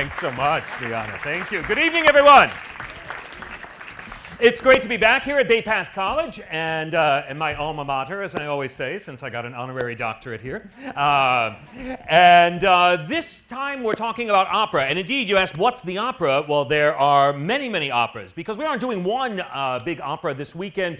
Thanks so much, Liana. Thank you. Good evening, everyone. It's great to be back here at Bay Path College and my alma mater, as I always say, since I got an honorary doctorate here. This time we're talking about opera. And indeed, you asked, what's the opera? Well, there are many, many operas, because we aren't doing one big opera this weekend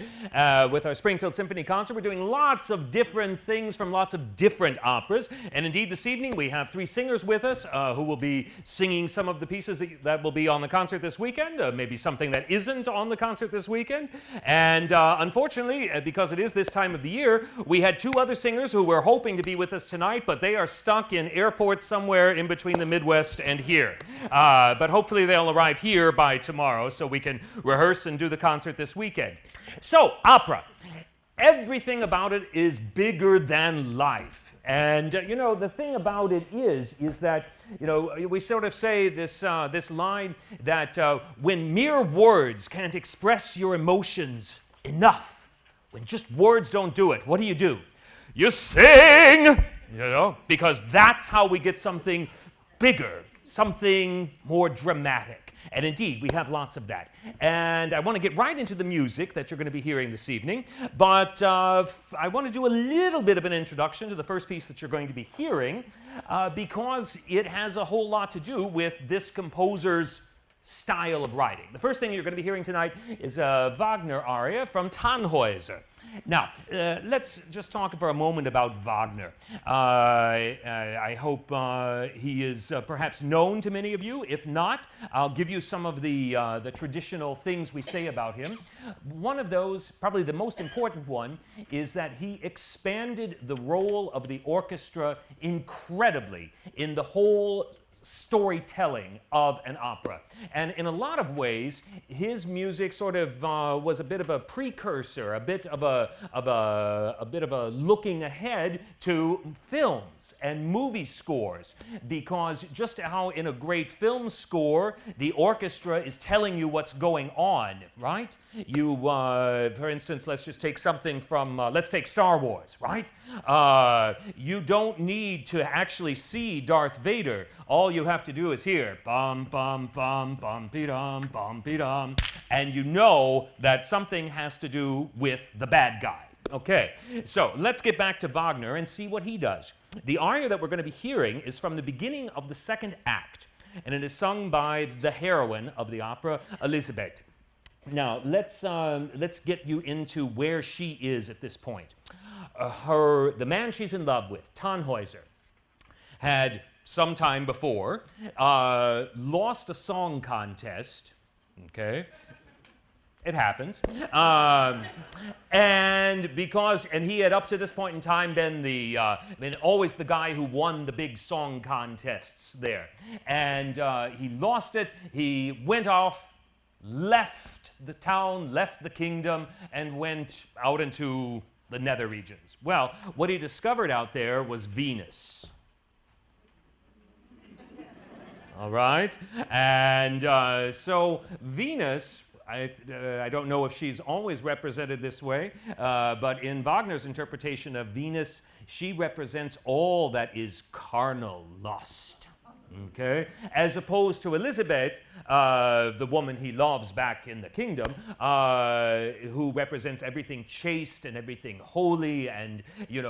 with our Springfield Symphony Concert. We're doing lots of different things from lots of different operas. And indeed, this evening we have three singers with us who will be singing some of the pieces that will be on the concert this weekend, maybe something that isn't on the concert this weekend. And unfortunately, because it is this time of the year, we had two other singers who were hoping to be with us tonight, but they are stuck in airports somewhere in between the Midwest and here. But hopefully they'll arrive here by tomorrow so we can rehearse and do the concert this weekend. So, opera. Everything about it is bigger than life. And, the thing about it is that, we sort of say this line that when mere words can't express your emotions enough, when just words don't do it, what do? You sing, because that's how we get something bigger, something more dramatic. And indeed, we have lots of that. And I want to get right into the music that you're going to be hearing this evening. But I want to do a little bit of an introduction to the first piece that you're going to be hearing because it has a whole lot to do with this composer's style of writing. The first thing you're going to be hearing tonight is a Wagner aria from Tannhäuser. Now, let's just talk for a moment about Wagner. I hope he is perhaps known to many of you. If not, I'll give you some of the traditional things we say about him. One of those, probably the most important one, is that he expanded the role of the orchestra incredibly in the whole storytelling of an opera. And in a lot of ways, his music sort of was a bit of a precursor, a bit of a looking ahead to films and movie scores, because just how in a great film score, the orchestra is telling you what's going on, right? You, for instance, let's just take something from, let's take Star Wars, right? You don't need to actually see Darth Vader. All you have to do is hear bum bum bum bum be dum, and you know that something has to do with the bad guy. Okay, so let's get back to Wagner and see what he does. The aria that we're going to be hearing is from the beginning of the second act, and it is sung by the heroine of the opera, Elisabeth. Now, let's get you into where she is at this point. The man she's in love with, Tannhäuser, had some time before lost a song contest. Okay, it happens, and he had up to this point in time been always the guy who won the big song contests there, and he lost it. He went off, left the town, left the kingdom, and went out into the nether regions. Well, what he discovered out there was Venus. All right? And so Venus, I don't know if she's always represented this way, but in Wagner's interpretation of Venus, she represents all that is carnal lust. Okay? As opposed to Elizabeth, the woman he loves back in the kingdom, who represents everything chaste and everything holy, and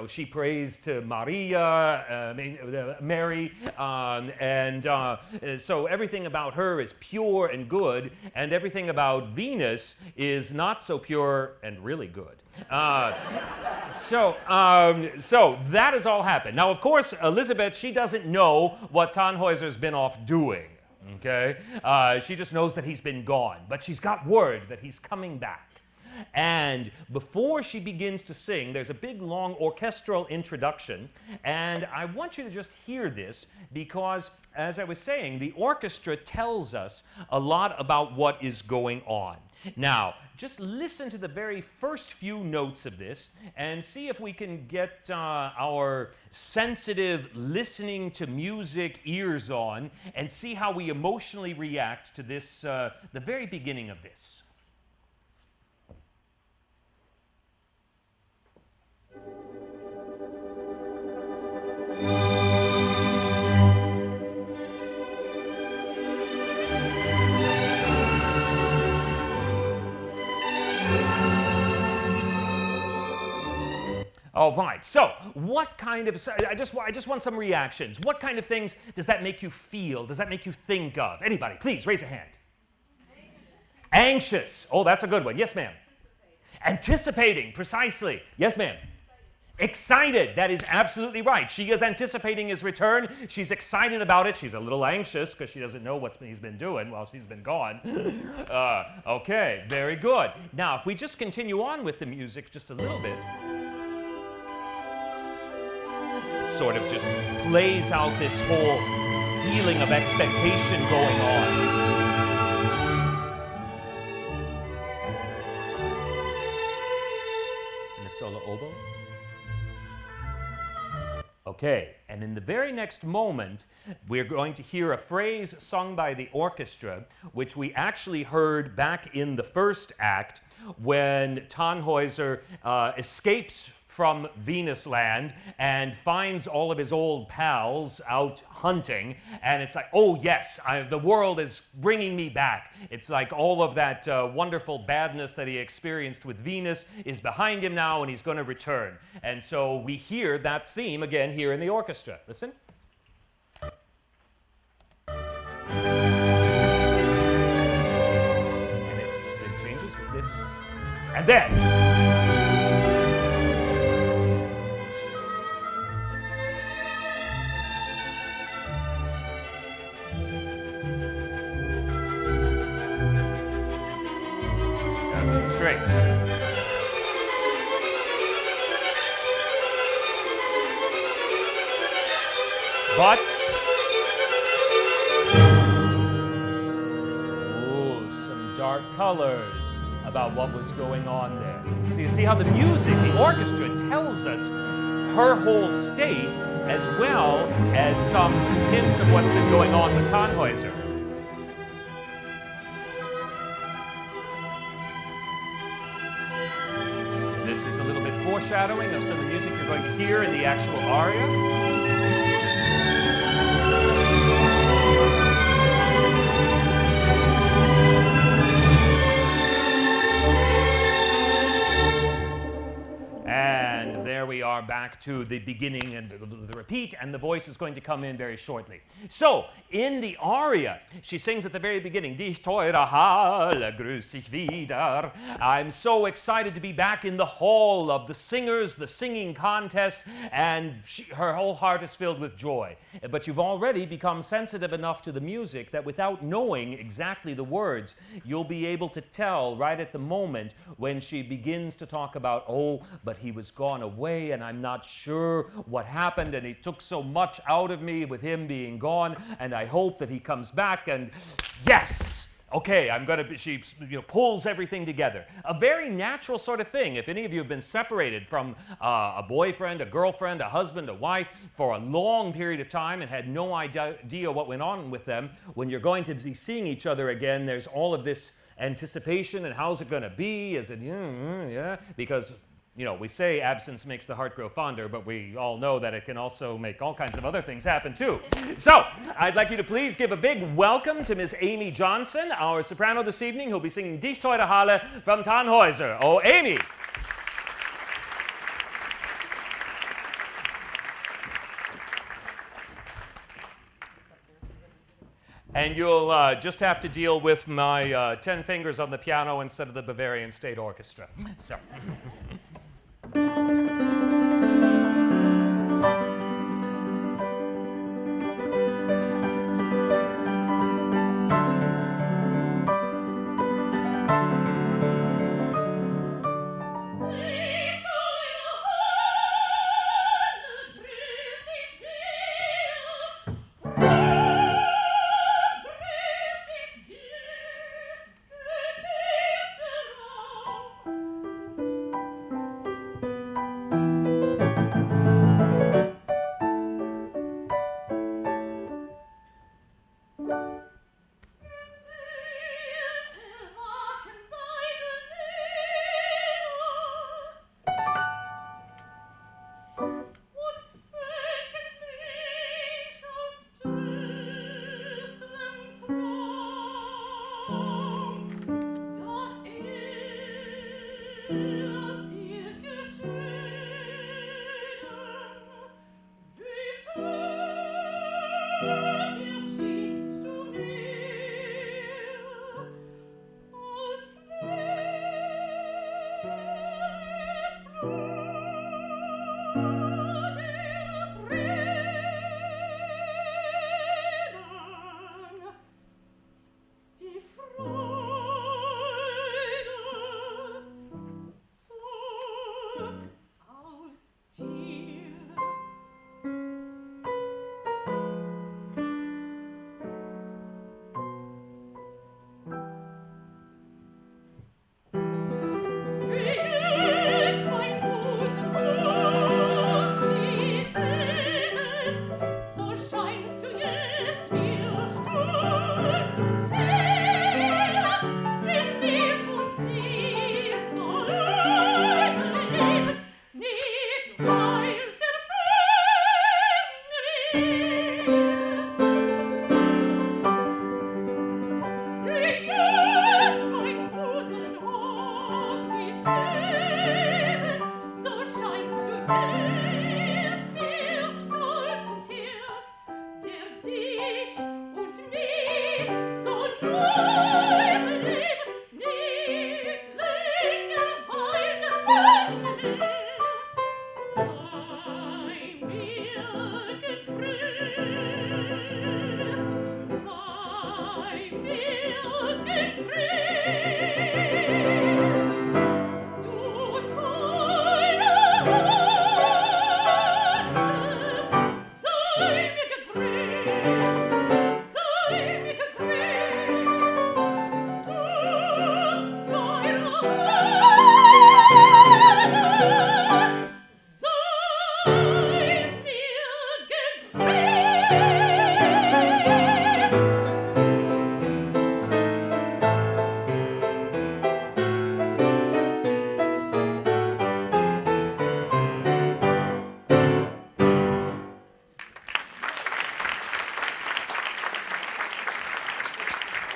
she prays to Mary, so everything about her is pure and good, and everything about Venus is not so pure and really good. So that has all happened. Now, of course, Elizabeth, she doesn't know what Tannhäuser's been off doing, okay? She just knows that he's been gone, but she's got word that he's coming back. And before she begins to sing, there's a big, long orchestral introduction, and I want you to just hear this because, as I was saying, the orchestra tells us a lot about what is going on. Now, just listen to the very first few notes of this and see if we can get our sensitive listening to music ears on and see how we emotionally react to this, the very beginning of this. All right, so what kind of, I just want some reactions. What kind of things does that make you feel? Does that make you think of? Anybody, please raise a hand. Anxious. Oh, that's a good one. Yes, ma'am. Anticipating, precisely. Yes, ma'am. Excited. That is absolutely right. She is anticipating his return. She's excited about it. She's a little anxious because she doesn't know what he's been doing while she's been gone. Okay, very good. Now, if we just continue on with the music just a little bit, it sort of just plays out this whole feeling of expectation going on. Solo oboe. Okay, and in the very next moment, we're going to hear a phrase sung by the orchestra, which we actually heard back in the first act when Tannhäuser escapes from Venus land and finds all of his old pals out hunting, and it's like, oh yes, the world is bringing me back. It's like all of that wonderful badness that he experienced with Venus is behind him now, and he's going to return. And so we hear that theme again here in the orchestra. Listen. And it changes with this, and then strings. But, ooh, some dark colors about what was going on there. So you see how the music, the orchestra, tells us her whole state as well as some hints of what's been going on with Tannhäuser. Foreshadowing of some of the music you're going to hear in the actual aria. And there we are back to the beginning and the repeat, and the voice is going to come in very shortly. So, in the aria, she sings at the very beginning, Dich teure Halle grüß ich wieder. I'm so excited to be back in the hall of the singers, the singing contest, and her whole heart is filled with joy. But you've already become sensitive enough to the music that without knowing exactly the words, you'll be able to tell right at the moment when she begins to talk about, oh, but he was gone away and I'm not sure what happened and he took so much out of me with him being gone, and I hope that he comes back, and yes, okay, she pulls everything together. A very natural sort of thing. If any of you have been separated from a boyfriend, a girlfriend, a husband, a wife for a long period of time and had no idea what went on with them, when you're going to be seeing each other again, there's all of this anticipation and how's it going to be? Is it, yeah, because we say absence makes the heart grow fonder, but we all know that it can also make all kinds of other things happen too. So, I'd like you to please give a big welcome to Ms. Amy Johnson, our soprano this evening, who'll be singing Dich teure Halle from Tannhäuser. Oh, Amy! And you'll just have to deal with my 10 fingers on the piano instead of the Bavarian State Orchestra. So.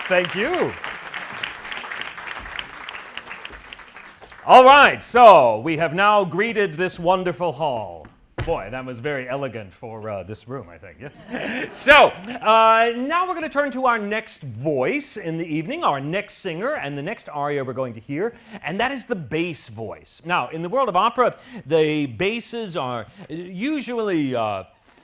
Thank you. All right, so we have now greeted this wonderful hall. Boy, that was very elegant for this room, I think. Yeah? So now we're going to turn to our next voice in the evening, our next singer, and the next aria we're going to hear, and that is the bass voice. Now, in the world of opera, the basses are usually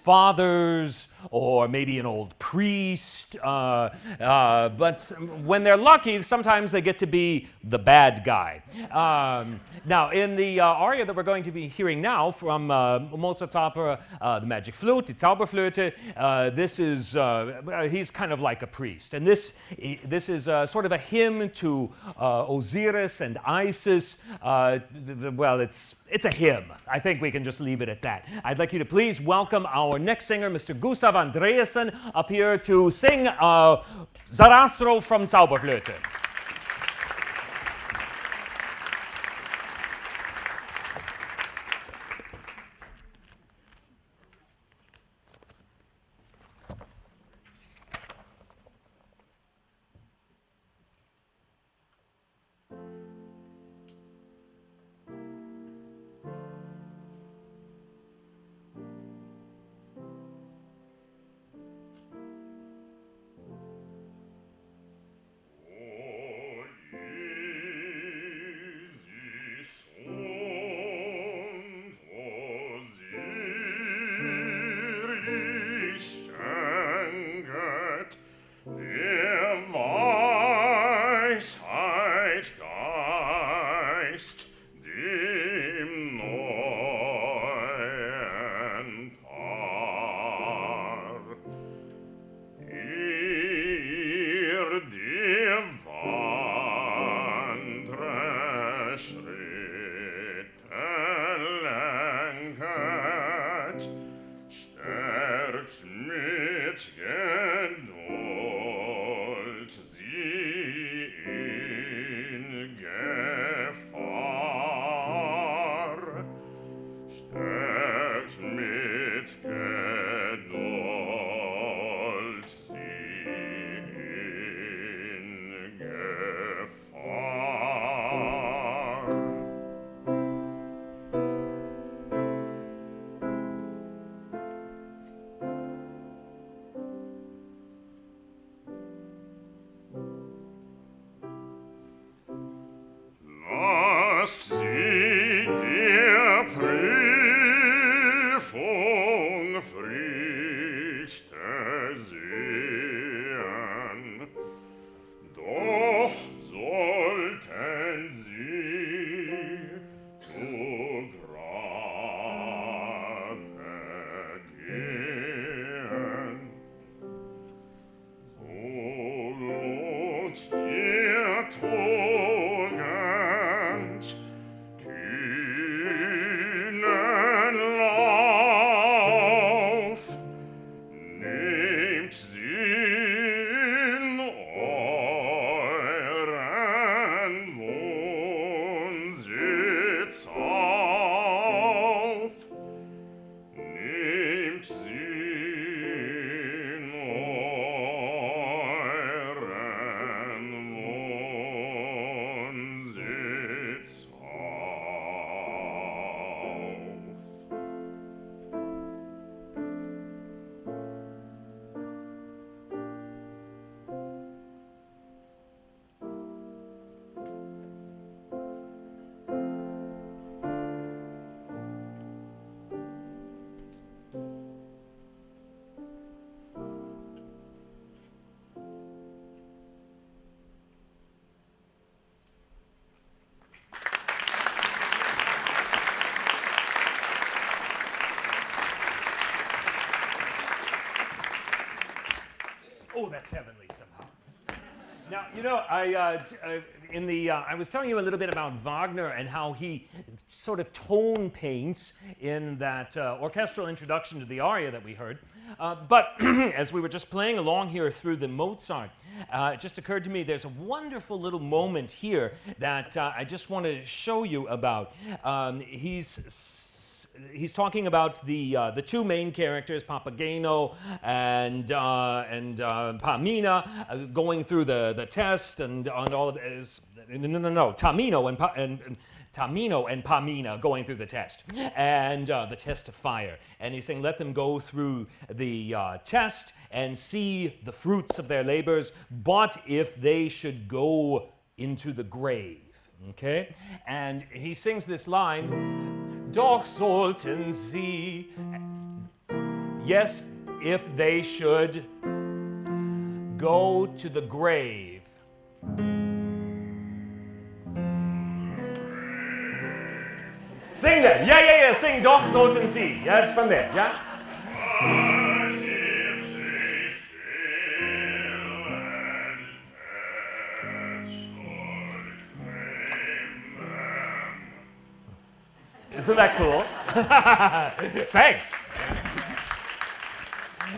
fathers or maybe an old priest, but when they're lucky, sometimes they get to be the bad guy. Now, in the aria that we're going to be hearing now from Mozart's opera, The Magic Flute, Die Zauberflöte, this is, he's kind of like a priest. And this is sort of a hymn to Osiris and Isis. Well, it's a hymn. I think we can just leave it at that. I'd like you to please welcome our next singer, Mr. Gustav Andreasen, up here to sing Sarastro from Zauberflöte. Oh, that's heavenly somehow. Now, you know, I was telling you a little bit about Wagner and how he sort of tone paints in that orchestral introduction to the aria that we heard. But as we were just playing along here through the Mozart, it just occurred to me there's a wonderful little moment here that I just want to show you about. He's talking about the two main characters, Papageno and Pamina, going through the test and all of this. No, Tamino and Pamina going through the test, and the test of fire. And he's saying, let them go through the test and see the fruits of their labors, but if they should go into the grave, okay? And he sings this line, Doch sollten sie, yes, if they should go to the grave. Sing that. Yeah. Sing Doch sollten sie. Yeah, it's from there. Yeah. Isn't that cool? Thanks.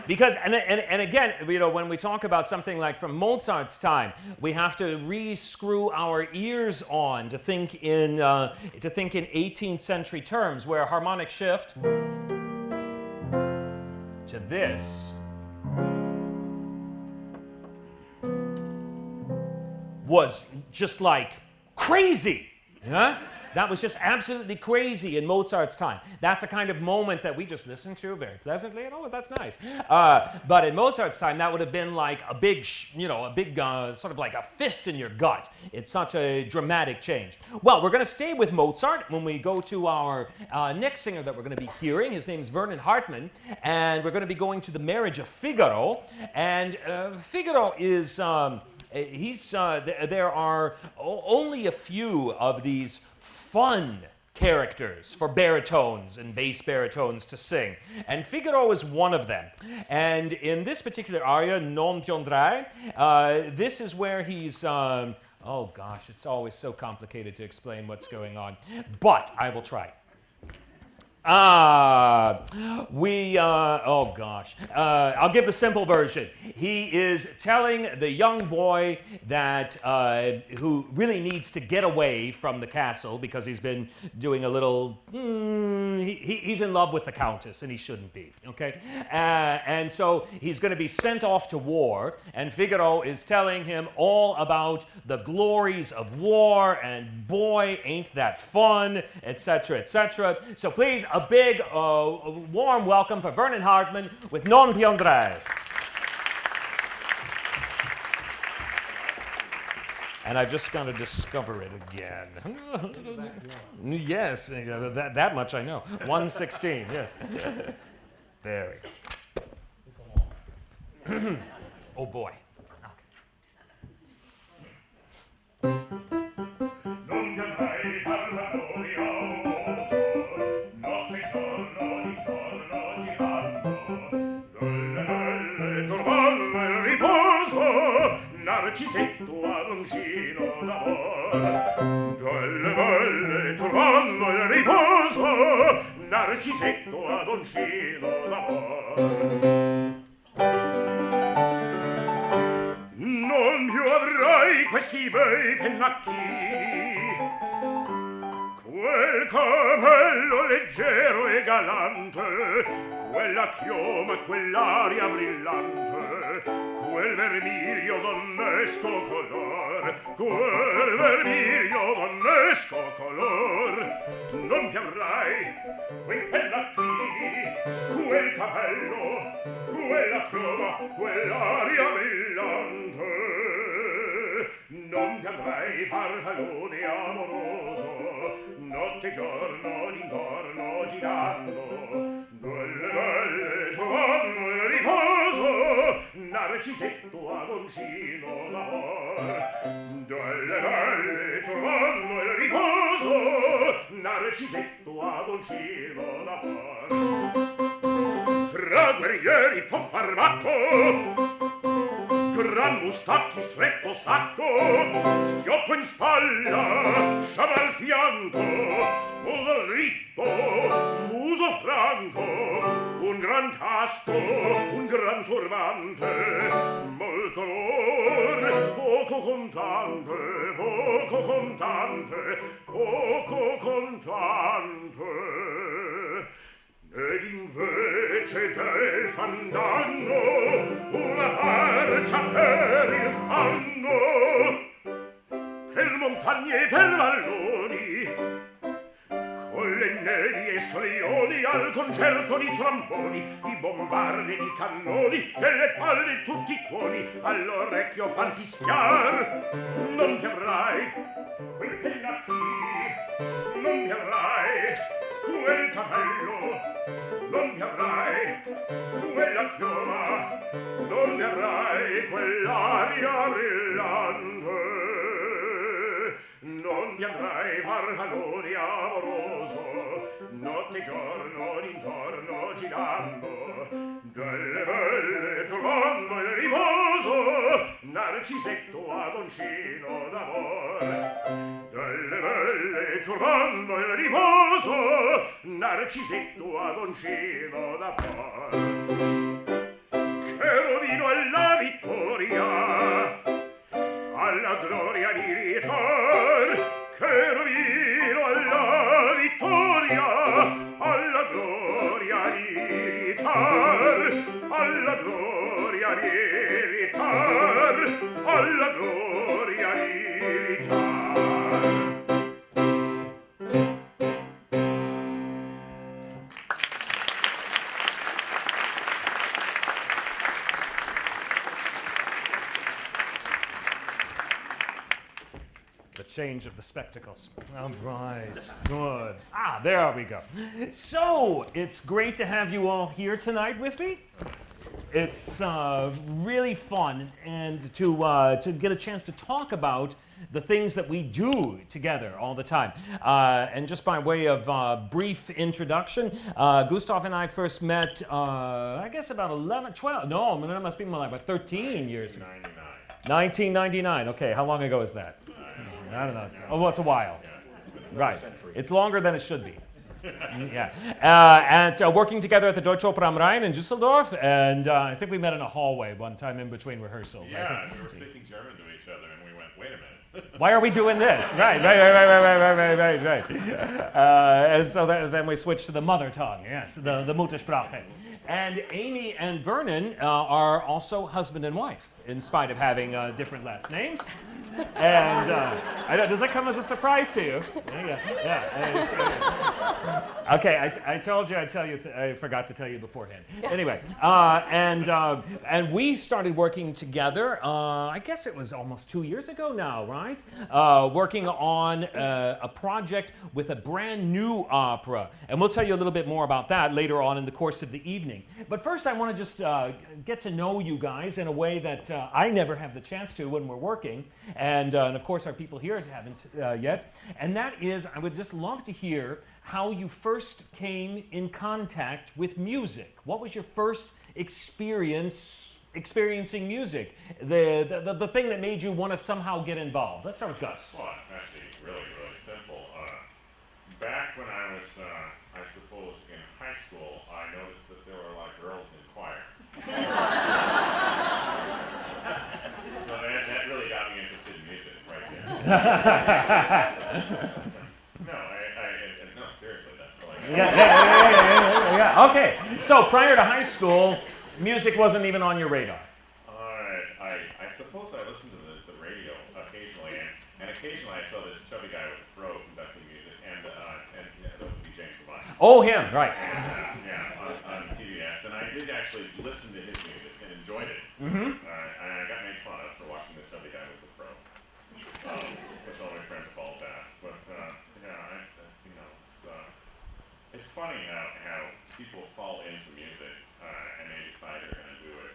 Because, and again, you know, when we talk about something like from Mozart's time, we have to re-screw our ears on to think in 18th century terms, where a harmonic shift to this was just like crazy. Yeah? That was just absolutely crazy in Mozart's time. That's a kind of moment that we just listen to very pleasantly, and oh, that's nice. But in Mozart's time, that would have been like a big, sort of like a fist in your gut. It's such a dramatic change. Well, we're going to stay with Mozart when we go to our next singer that we're going to be hearing. His name's Vernon Hartmann, and we're going to be going to the Marriage of Figaro. And Figaro is, there are only a few of these fun characters for baritones and bass baritones to sing. And Figaro is one of them. And in this particular aria, Non piangrai, this is where he's, oh gosh, it's always so complicated to explain what's going on. But I will try. Oh gosh. I'll give the simple version. He is telling the young boy that who really needs to get away from the castle because he's been doing a little. He's in love with the countess and he shouldn't be. Okay, and so he's going to be sent off to war. And Figaro is telling him all about the glories of war and boy, ain't that fun, etc., etc. So please. A big, warm welcome for Vernon Hartmann with Non piangrai. And I've just got to discover it again. Yes, that much I know. 116, yes. Very. Oh boy. Narcisetto ad uncino d'amor, dalle valle turbando il riposo, Narcisetto ad uncino d'amor. Non più avrai questi bei pennacchini, quel capello leggero e galante, quella chioma e quell'aria brillante, quel vermiglio donnesco color, quel vermiglio donnesco color. Non piangrai quei pennacchini, quel capello, quella chioma, quell'aria brillante. Non piangrai farfallone amoroso, notte e giorno d'intorno girando, quelle belle trovando il riposo, Narcisetto ad uncino d'amor, delle belle trovando il riposo, Narcisetto ad uncino d'amor. Fra guerrieri può far matto, gran mustacchi, stretto sacco, schioppo in spalla, sciaba al fianco, muso ritto, muso franco, un gran casco, un gran turbante, molto onor, poco contante, poco contante, poco contante. Ed invece del fandango una marcia per il fango, per montagne e per valloni, con le neri e solioni al concerto di tromboni, di bombardi e di cannoni, e le palle tutti i tuoni all'orecchio fan fischiar. Non ti avrai quel pennacchi, non ti avrai quel capello, non mi avrai quella chioma, non mi avrai quell'aria brillante, non mi avrai farfallone amoroso, notte e giorno d'intorno girando, delle belle turbando il riposo, narcisetto agoncino d'amor. Delle belle turbando il riposo, narcisetto agoncino d'amor. Cherubino alla vittoria, alla gloria di ritor, cherubino alla vittoria, alla gloria di ritor, alla gloria di ritor, alla gloria di ritor. Change of the spectacles. All right, good. There we go. So, it's great to have you all here tonight with me. It's really fun and to get a chance to talk about the things that we do together all the time. And just by way of brief introduction, Gustav and I first met, I guess about 11, 12, no, that must be more like about 13 years ago. 1999, okay, how long ago is that? I don't know. Oh, well, it's a while. Right. It's longer than it should be. Yeah. And working together at the Deutsche Oper am Rhein in Düsseldorf, and I think we met in a hallway one time in between rehearsals. Yeah, and we were speaking German to each other, and we went, wait a minute. Why are we doing this? Right. And so then we switched to the mother tongue, yes, the Muttersprache. And Amy and Vernon are also husband and wife, in spite of having different last names. And does that come as a surprise to you? Yeah. Okay, I told you. I forgot to tell you beforehand. Anyway, and we started working together. I guess it was almost 2 years ago now, right? Working on a project with a brand new opera, and we'll tell you a little bit more about that later on in the course of the evening. But first, I want to just get to know you guys in a way that I never have the chance to when we're working. And of course, our people here haven't yet. And that is, I would just love to hear how you first came in contact with music. What was your first experiencing music? The thing that made you want to somehow get involved. Let's start with Gus. Well, actually, really simple. Back when I was, I suppose, in high school, I noticed that there were a lot of girls in choir. So that really got me interested in music right there. No, seriously, that's all I got. Yeah. Okay. So prior to high school, music wasn't even on your radar. I suppose I listened to the radio occasionally, and occasionally I saw this chubby guy with a fro conducting music, and that would be James Levine. Oh, him, right. On PBS, and I did actually listen to his music and enjoyed it. Mm-hmm. And I got made fun of for watching the chubby guy with the fro, which all my friends called that. But it's funny how people fall into music and they decide they're going to do it.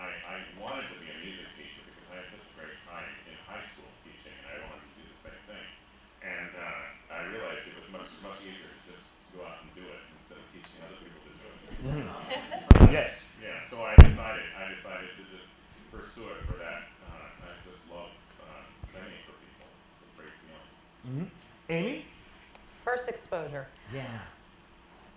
I wanted to be a music teacher because I had such a great time in high school teaching, and I wanted to do the same thing. And I realized it was much easier to just go out and do it instead of teaching other people to do it. Mm-hmm. Yes. Yeah. So I decided to just pursue it Amy? First exposure. Yeah.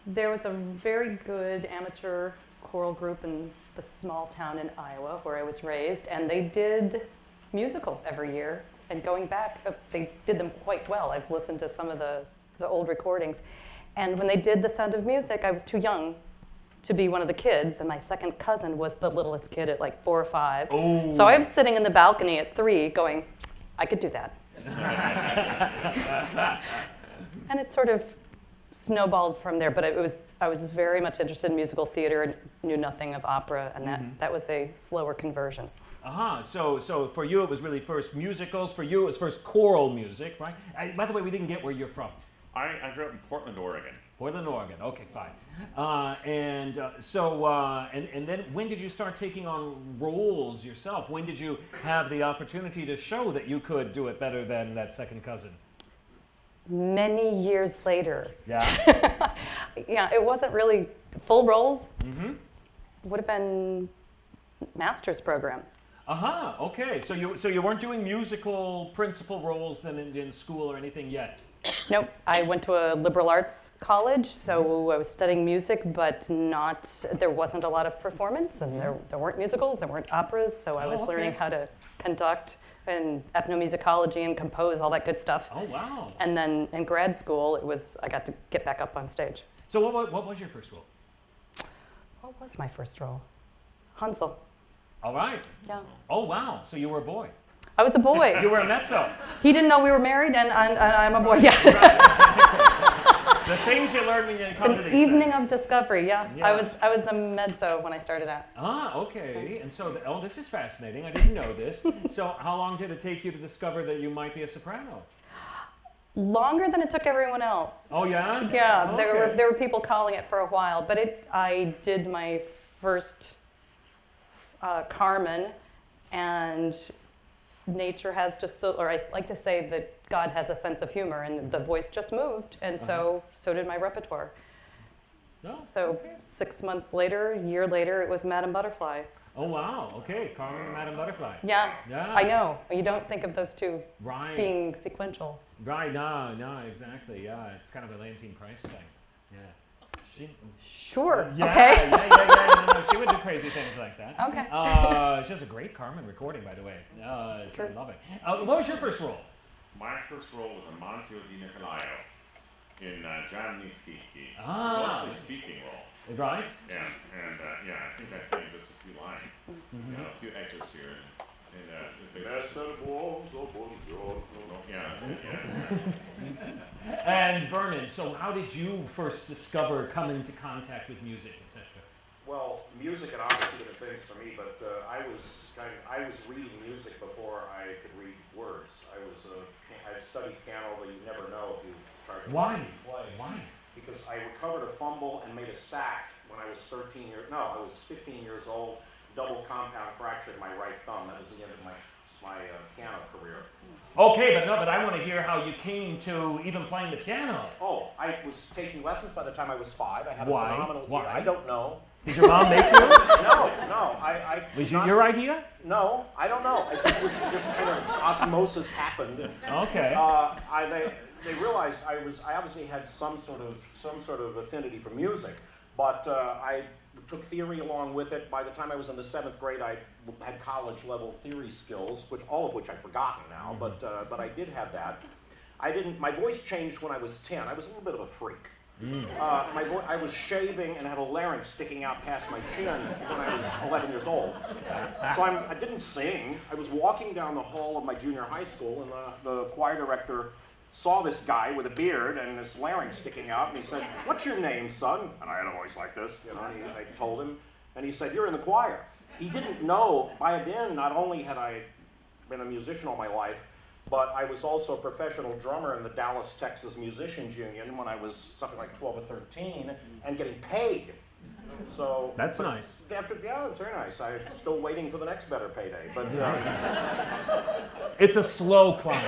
There was a very good amateur choral group in the small town in Iowa where I was raised, and they did musicals every year. And going back, they did them quite well. I've listened to some of the old recordings. And when they did The Sound of Music, I was too young to be one of the kids, and my second cousin was the littlest kid at like 4 or 5. Oh. So I was sitting in the balcony at 3 going, I could do that. And it sort of snowballed from there, but I was very much interested in musical theater and knew nothing of opera, and that was a slower conversion. So for you it was really first musicals, for you it was first choral music, right? By the way, we didn't get where you're from. I grew up in Portland, Oregon. Portland, Oregon. Okay, fine. And then when did you start taking on roles yourself? When did you have the opportunity to show that you could do it better than that second cousin? Many years later. Yeah? Yeah, it wasn't really full roles. Mm-hmm. Would have been master's program. Okay. So you weren't doing musical principal roles then in school or anything yet? Nope. I went to a liberal arts college, so I was studying music, but there wasn't a lot of performance, and there weren't musicals, there weren't operas, so I was learning how to conduct and ethnomusicology and compose, all that good stuff. Oh, wow. And then in grad school, I got to get back up on stage. So what was your first role? What was my first role? Hansel. All right. Yeah. Oh, wow. So you were a boy. I was a boy. You were a mezzo. He didn't know we were married, and I'm a boy. Yeah. The things you learn when you come to An these evening things. of discovery. Yeah. Yeah. I was a mezzo when I started out. Okay. And so, this is fascinating. I didn't know this. So how long did it take you to discover that you might be a soprano? Longer than it took everyone else. Oh, yeah? Yeah, Okay. there were people calling it for a while, but I did my first Carmen, and nature has or I like to say that God has a sense of humor, and the voice just moved, and so did my repertoire. Oh, So okay. 6 months later, a year later, it was Madame Butterfly. Oh, wow. Okay. Carmen and Madame Butterfly. Yeah, Yeah. I know. You don't think of those two Right. being sequential. Right. No, exactly. Yeah. It's kind of a Leontine Price thing. Yeah. Sure. Yeah, Okay. yeah. No, she would do crazy things like that. Okay. She has a great Carmen recording, by the way. Sure. I love it. What was your first role? My first role was a Monteo di Nicolaio in Gianni Schicchi. Mostly speaking role. Right? Yeah, and I think I sang just a few lines, a few excerpts here. Messer buonzo, buongiorno. And Vernon, so how did you first discover coming into contact with music, etc.? Well, music and opera are two different things for me, but I was reading music before I could read words. I studied piano, but you never know if you try to Why? play. Why? Because I recovered a fumble and made a sack when I was 15 years old, double compound fractured my right thumb. That was the end of my piano career. Okay, but I want to hear how you came to even playing the piano. Oh, I was taking lessons by the time I was 5. I had Why? a phenomenal Why? I don't know. Did your mom make you? No. Was it your idea? No, I don't know. It just kind of osmosis happened. Okay. They realized I obviously had some sort of affinity for music, but I took theory along with it. By the time I was in the 7th grade, I had college level theory skills, all of which I've forgotten now. But I did have that. My voice changed when I was 10. I was a little bit of a freak. I was shaving and had a larynx sticking out past my chin when I was 11 years old. So I didn't sing. I was walking down the hall of my junior high school, and the choir director saw this guy with a beard and this larynx sticking out, and he said, "What's your name, son?" And I had a voice like this, and I told him, and he said, "You're in the choir." He didn't know, by then, not only had I been a musician all my life, but I was also a professional drummer in the Dallas, Texas Musicians Union when I was something like 12 or 13, and getting paid. So That's nice. yeah, it's very nice. I'm still waiting for the next better payday, but It's a slow climb.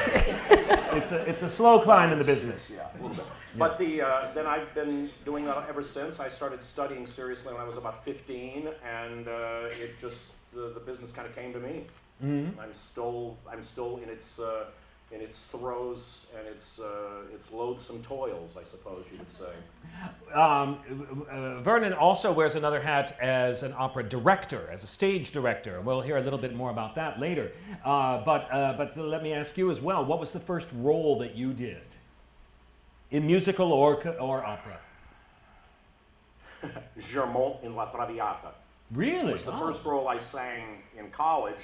It's a slow climb in the business. yeah, a little bit. But then I've been doing that ever since. I started studying seriously when I was about 15, and the business kind of came to me. Mm-hmm. I'm still in its in its throes and its loathsome toils, I suppose you would say. Vernon also wears another hat as an opera director, as a stage director. We'll hear a little bit more about that later. But let me ask you as well, what was the first role that you did? In musical or opera? Germont in La Traviata. Really? It was the first role I sang in college.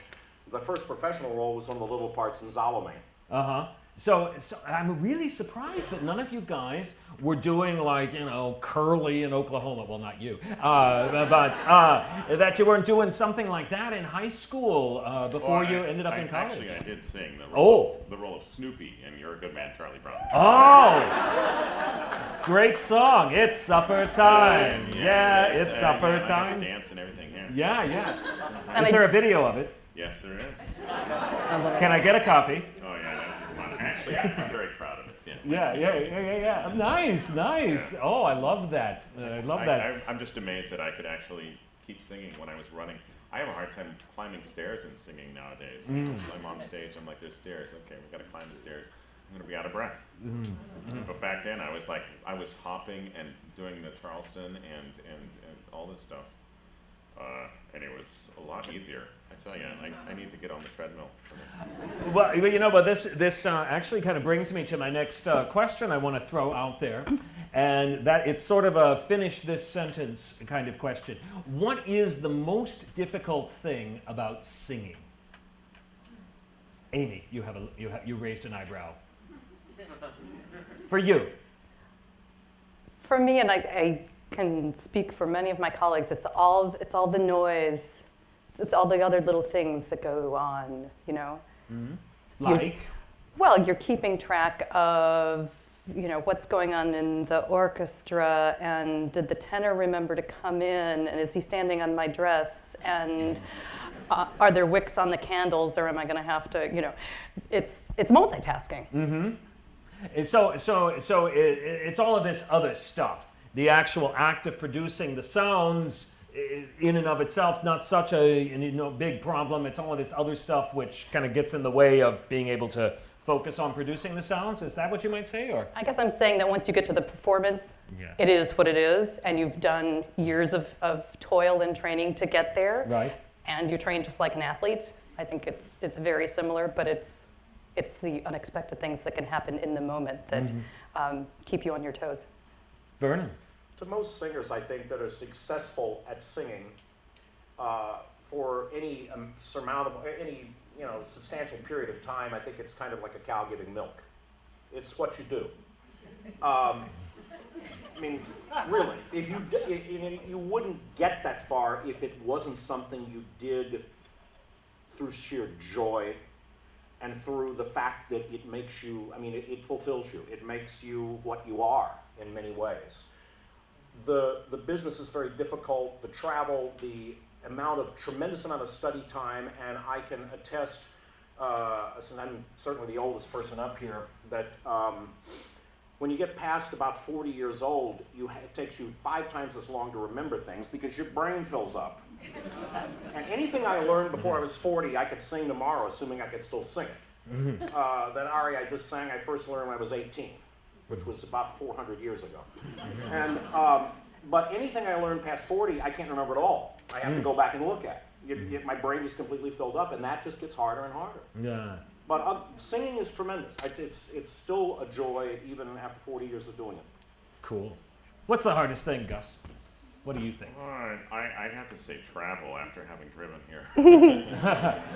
The first professional role was one of the little parts in Salome. Uh-huh. So I'm really surprised that none of you guys were doing like, Curly in Oklahoma. Well, not you. But that you weren't doing something like that in high school before you ended up in college. Actually, I did sing the role of Snoopy in You're a Good Man, Charlie Brown. Oh! Great song. It's supper time. It's supper time. I got to dance and everything, Yeah. Is there a video of it? Yes, there is. Can I get a copy? Oh, yeah. Actually, I'm very proud of it. Yeah. Nice. Yeah. Oh, I love that. I'm just amazed that I could actually keep singing when I was running. I have a hard time climbing stairs and singing nowadays. I'm on stage, I'm like, there's stairs. Okay, we've got to climb the stairs. I'm going to be out of breath. But back then, I was hopping and doing the Charleston and all this stuff. And it was a lot easier. I tell you, I need to get on the treadmill. Well, this actually kind of brings me to my next question I want to throw out there, and that it's sort of a finish this sentence kind of question. What is the most difficult thing about singing? Amy, you raised an eyebrow. For you. For me, and I can speak for many of my colleagues, it's all the noise. It's all the other little things that go on, Like? You're keeping track of, what's going on in the orchestra, and did the tenor remember to come in, and is he standing on my dress, and are there wicks on the candles, or am I going to have to, it's multitasking. Mm-hmm. And so it's all of this other stuff. The actual act of producing the sounds in and of itself, not such a big problem. It's all of this other stuff which kind of gets in the way of being able to focus on producing the sounds. Is that what you might say? Or I guess I'm saying that once you get to the performance, it is what it is, and you've done years of toil and training to get there. Right. And you train just like an athlete. I think it's very similar, but it's the unexpected things that can happen in the moment that keep you on your toes. Vernon? To most singers, I think, that are successful at singing, for any substantial period of time, I think it's kind of like a cow giving milk. It's what you do. Really, if you wouldn't get that far if it wasn't something you did through sheer joy and through the fact that it makes you, it fulfills you. It makes you what you are in many ways. The business is very difficult, the travel, the tremendous amount of study time, and I can attest, since I'm certainly the oldest person up here, that when you get past about 40 years old, it takes you 5 times as long to remember things because your brain fills up. And anything I learned before I was 40, I could sing tomorrow, assuming I could still sing it. That aria I just sang, I first learned when I was 18. Which was about 400 years ago. And, but anything I learned past 40, I can't remember at all. I have to go back and look at it. My brain is completely filled up, and that just gets harder and harder. Yeah. But singing is tremendous. It's still a joy, even after 40 years of doing it. Cool. What's the hardest thing, Gus? What do you think? I'd have to say travel after having driven here.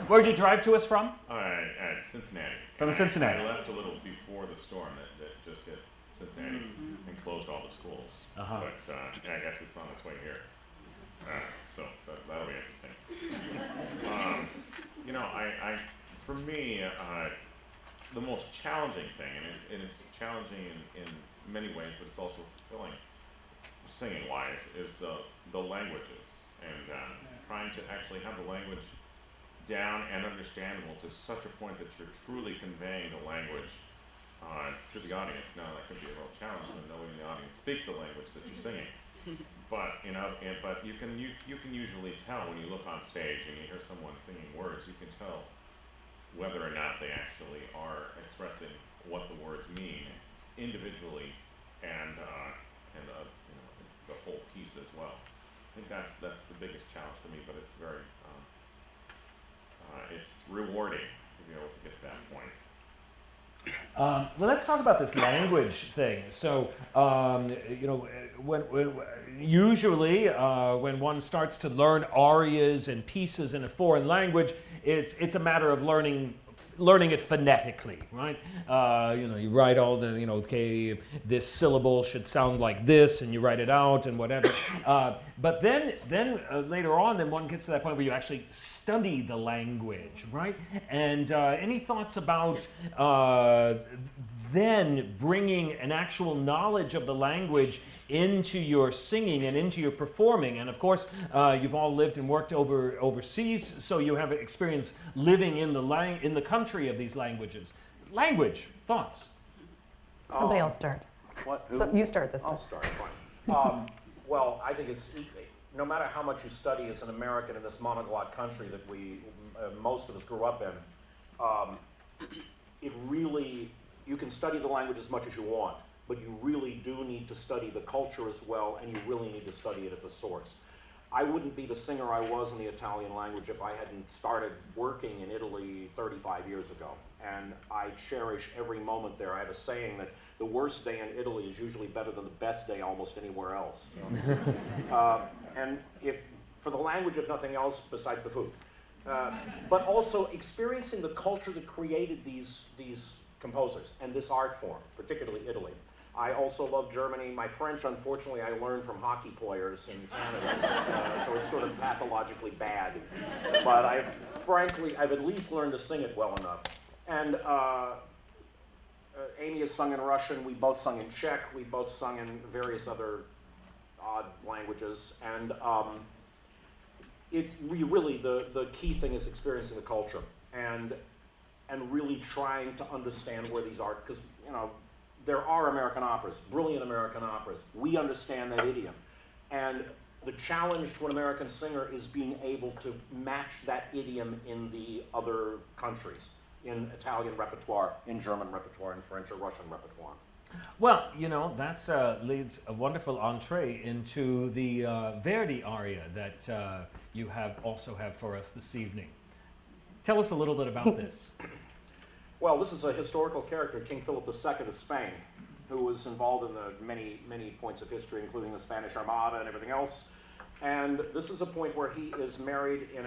Where'd you drive to us from? Cincinnati. From Cincinnati. I left a little before the storm that just hit Cincinnati and closed all the schools. But I guess it's on its way here. So that'll be interesting. For me, the most challenging thing, and it's challenging in many ways, but it's also fulfilling, singing-wise, is the languages, and trying to actually have the language down and understandable to such a point that you're truly conveying the language to the audience. Now, that can be a real challenge when nobody in the audience speaks the language that you're singing. But but you can usually tell when you look on stage and you hear someone singing words, you can tell whether or not they actually are expressing what the words mean individually and the whole piece as well. I think that's the biggest challenge for me, but it's very it's rewarding to be able to get to that point. Well, let's talk about this language thing. So, usually when one starts to learn arias and pieces in a foreign language, it's a matter of learning it phonetically, right? You write all the, okay, this syllable should sound like this, and you write it out and whatever. But then later on, then one gets to that point where you actually study the language, right? And any thoughts about then bringing an actual knowledge of the language into your singing and into your performing? And of course, you've all lived and worked overseas, so you have experience living in the country of these languages. Language, thoughts? Somebody else start. What? So you start this time. I'll start, fine. Well, I think it's, no matter how much you study as an American in this monoglot country that most of us grew up in, it really, you can study the language as much as you want, but you really do need to study the culture as well, and you really need to study it at the source. I wouldn't be the singer I was in the Italian language if I hadn't started working in Italy 35 years ago, and I cherish every moment there. I have a saying that the worst day in Italy is usually better than the best day almost anywhere else. And if, for the language, if nothing else, besides the food. But also experiencing the culture that created these composers and this art form, particularly Italy. I also love Germany. My French, unfortunately, I learned from hockey players in Canada, so it's sort of pathologically bad. But I've at least learned to sing it well enough. And Amy has sung in Russian. We both sung in Czech. We both sung in various other odd languages. And the key thing is experiencing the culture and really trying to understand where these are, because there are American operas, brilliant American operas. We understand that idiom. And the challenge to an American singer is being able to match that idiom in the other countries, in Italian repertoire, in German repertoire, in French or Russian repertoire. Well, that's leads a wonderful entree into the Verdi aria that you also have for us this evening. Tell us a little bit about this. Well, this is a historical character, King Philip II of Spain, who was involved in the many, many points of history, including the Spanish Armada and everything else. And this is a point where he is married in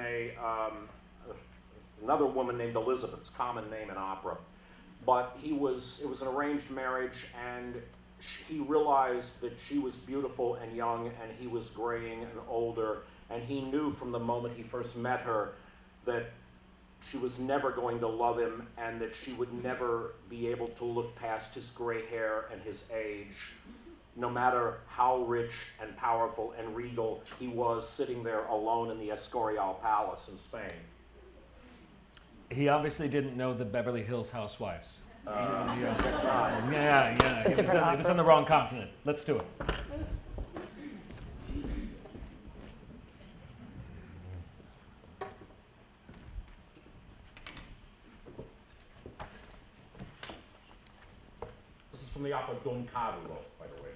another woman named Elizabeth. It's a common name in opera. But it was an arranged marriage, and he realized that she was beautiful and young, and he was graying and older, and he knew from the moment he first met her that she was never going to love him, and that she would never be able to look past his gray hair and his age, no matter how rich and powerful and regal he was sitting there alone in the Escorial Palace in Spain. He obviously didn't know the Beverly Hills Housewives. Guess not. Yeah. It's a different He was on the wrong continent. Let's do it. This is from the opera Don Carlo, by the way.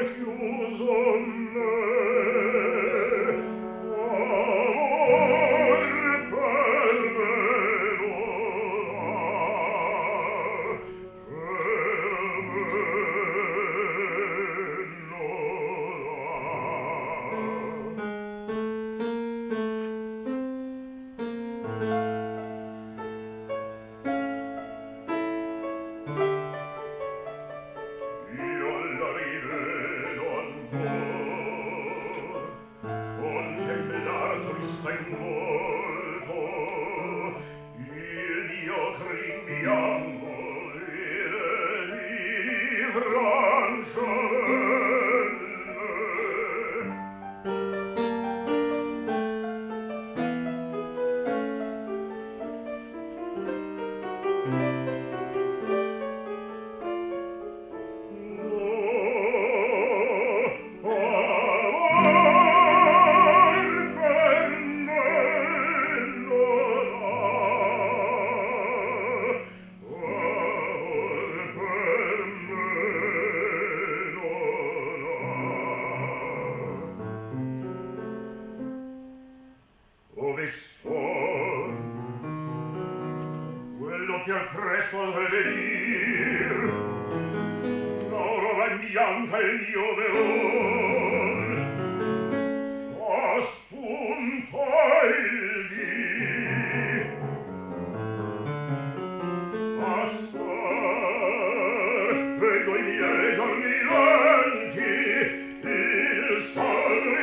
Chiuso me, amor volto, il mio crin bianco di Francia ove son quello più presso al venir l'aurora bianca il mio veol già spunta il dì passar vedo i miei giorni lenti il sangue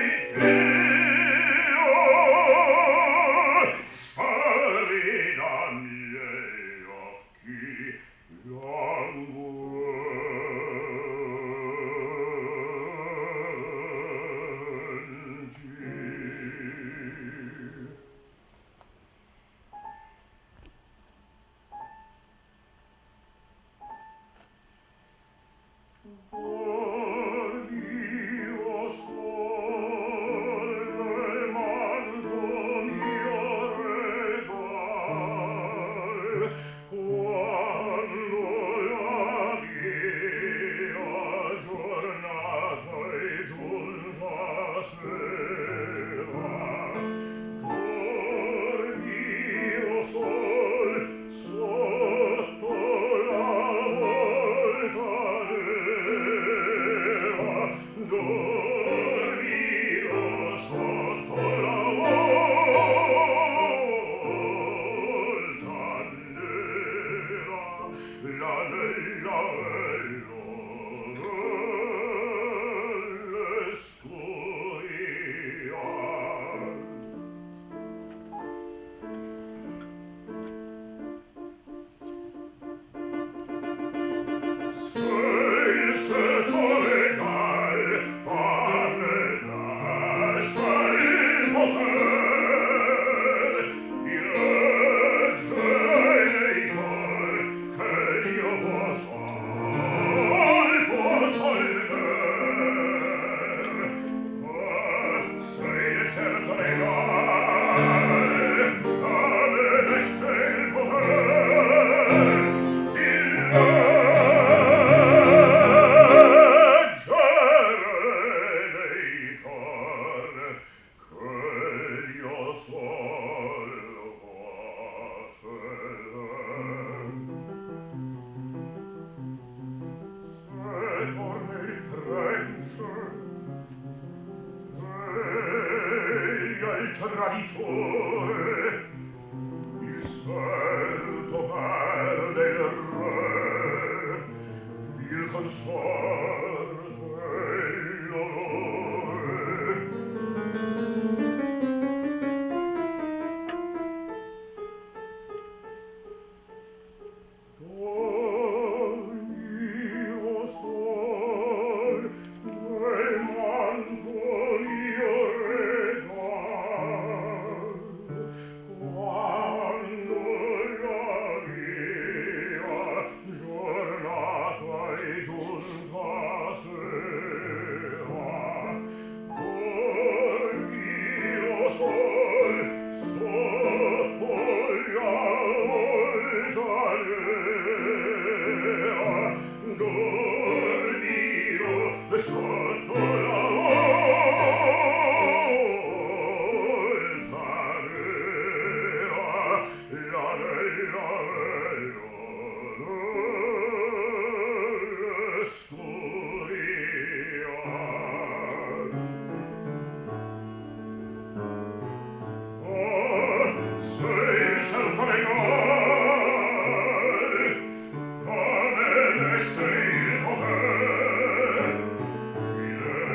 traditore, il serto perde il re, il consorte e l'onore. Io sol nel manto mio regal, quando la mia giornata è giunta sera, io sol sotto la voltanea, dormio sotto la il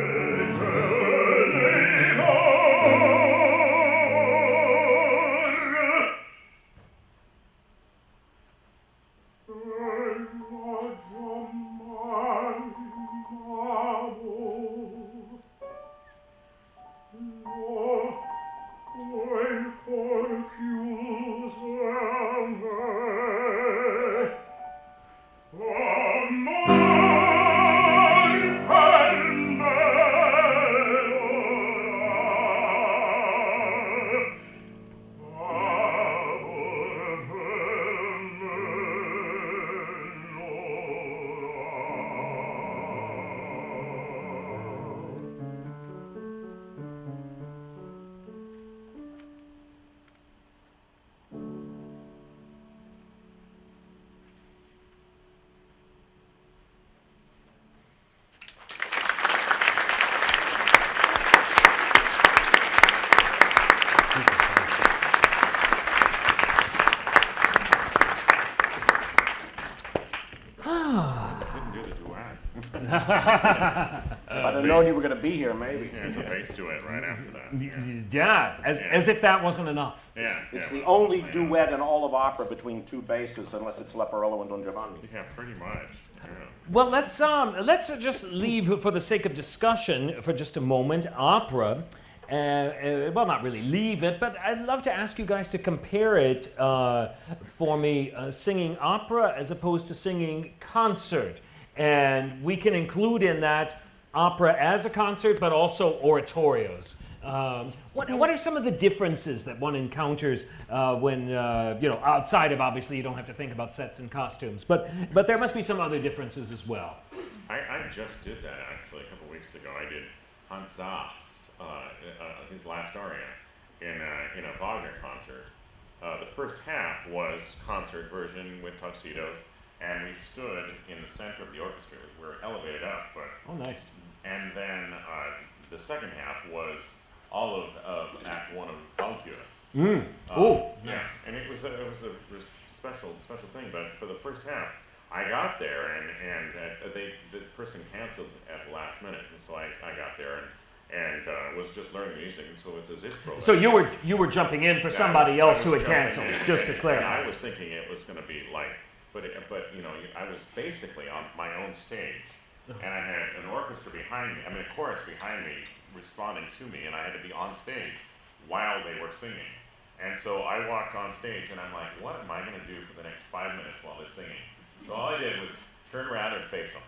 If I'd have known you were going to be here, maybe. Yeah, there's a bass duet right after that. Yeah, as if that wasn't enough. Yeah. It's yeah. the only duet in all of opera between two basses, unless it's Leporello and Don Giovanni. Yeah, pretty much. Yeah. Well, let's just leave for the sake of discussion for just a moment opera. Well, not really leave it, but I'd love to ask you guys to compare it for me, singing opera as opposed to singing concert. And we can include in that opera as a concert, but also oratorios. What are some of the differences that one encounters when, outside of, obviously, you don't have to think about sets and costumes, but there must be some other differences as well. I just did that, actually, a couple weeks ago. I did Hans Saft's, his last aria in a Wagner concert. The first half was concert version with tuxedos, and we stood in the center of the orchestra. We were elevated up, but Oh, nice. and then the second half was all of Act 1 of Valkyrie. Yeah, and it was a special thing. But for the first half, I got there, and the person canceled at the last minute, and so I got there and was just learning music, and so it was a Zistro. So you were jumping in for somebody else who had canceled, just to And clarify. I was thinking it was going to be like, but I was basically on my own stage, and I had an orchestra behind me, a chorus behind me responding to me, and I had to be on stage while they were singing. And so I walked on stage, and I'm like, what am I going to do for the next 5 minutes while they're singing? So all I did was turn around and face them.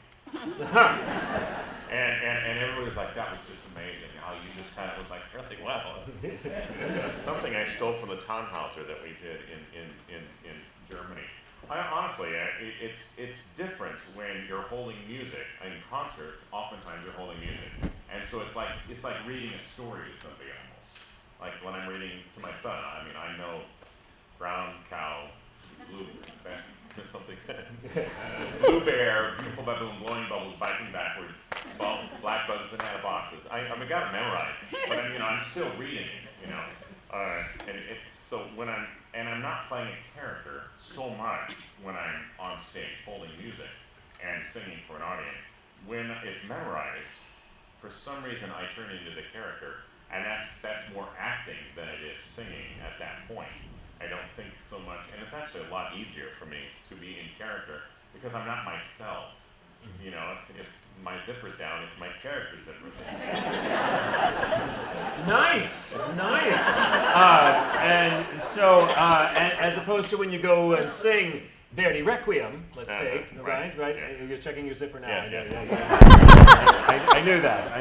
and everybody was like, that was just amazing. How you just kind of was like, really well. Something I stole from the Tannhauser that we did in Germany. Honestly, it's different when you're holding music. In concerts, oftentimes you're holding music, and so it's like reading a story to somebody almost. Like when I'm reading to my son, I know brown cow, blue bear, something. Blue bear, beautiful baboon, blowing bubbles, biking backwards, black bugs, banana boxes. I got it memorized, but I'm still reading it, and it's so when I'm not playing a character so much when I'm on stage holding music and singing for an audience. When it's memorized, for some reason I turn into the character, and that's more acting than it is singing at that point. I don't think so much, and it's actually a lot easier for me to be in character because I'm not myself. If my zipper's down, it's my character zipper. Nice. And so, as opposed to when you go and sing Verdi Requiem, let's take, right? Yes. You're checking your zipper now. Yes. I knew that.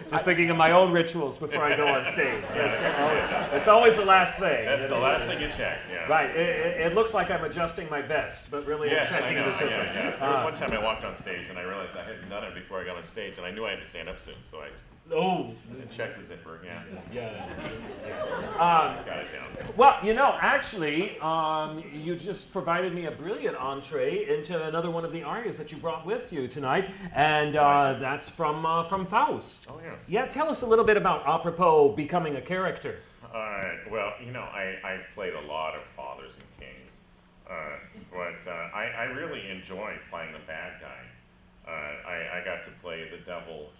Just thinking of my own rituals before I go on stage. That's always the last thing. That's the last thing you check. Yeah. Right. It looks like I'm adjusting my vest, but really Yes, I'm checking I know. the zipper. Yeah. There was one time I walked on stage and I realized I hadn't done it before I got on stage, and I knew I had to stand up soon, so I checked the zipper. Yeah. Got it down. Well, actually, you just provided me a brilliant entree into another one of the arias that you brought with you tonight, and that's from Faust. Oh, yes. Yeah, tell us a little bit about, apropos, becoming a character. Well, I've played a lot of fathers and kings, but I really enjoyed playing the bad guy. I got to play the devil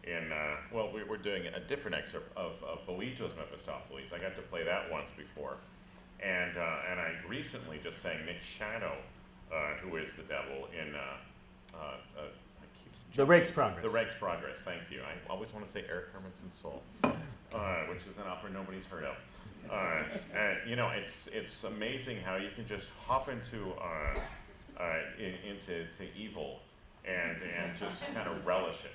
in, we were doing a different excerpt of Boito's Mephistopheles. I got to play that once before. And I recently just sang Nick Shadow, who is the devil in, The Rake's Progress. The Rake's Progress, thank you. I always want to say Eric Hermanson Soul, which is an opera nobody's heard of. It's amazing how you can just hop into evil and just kind of relish it.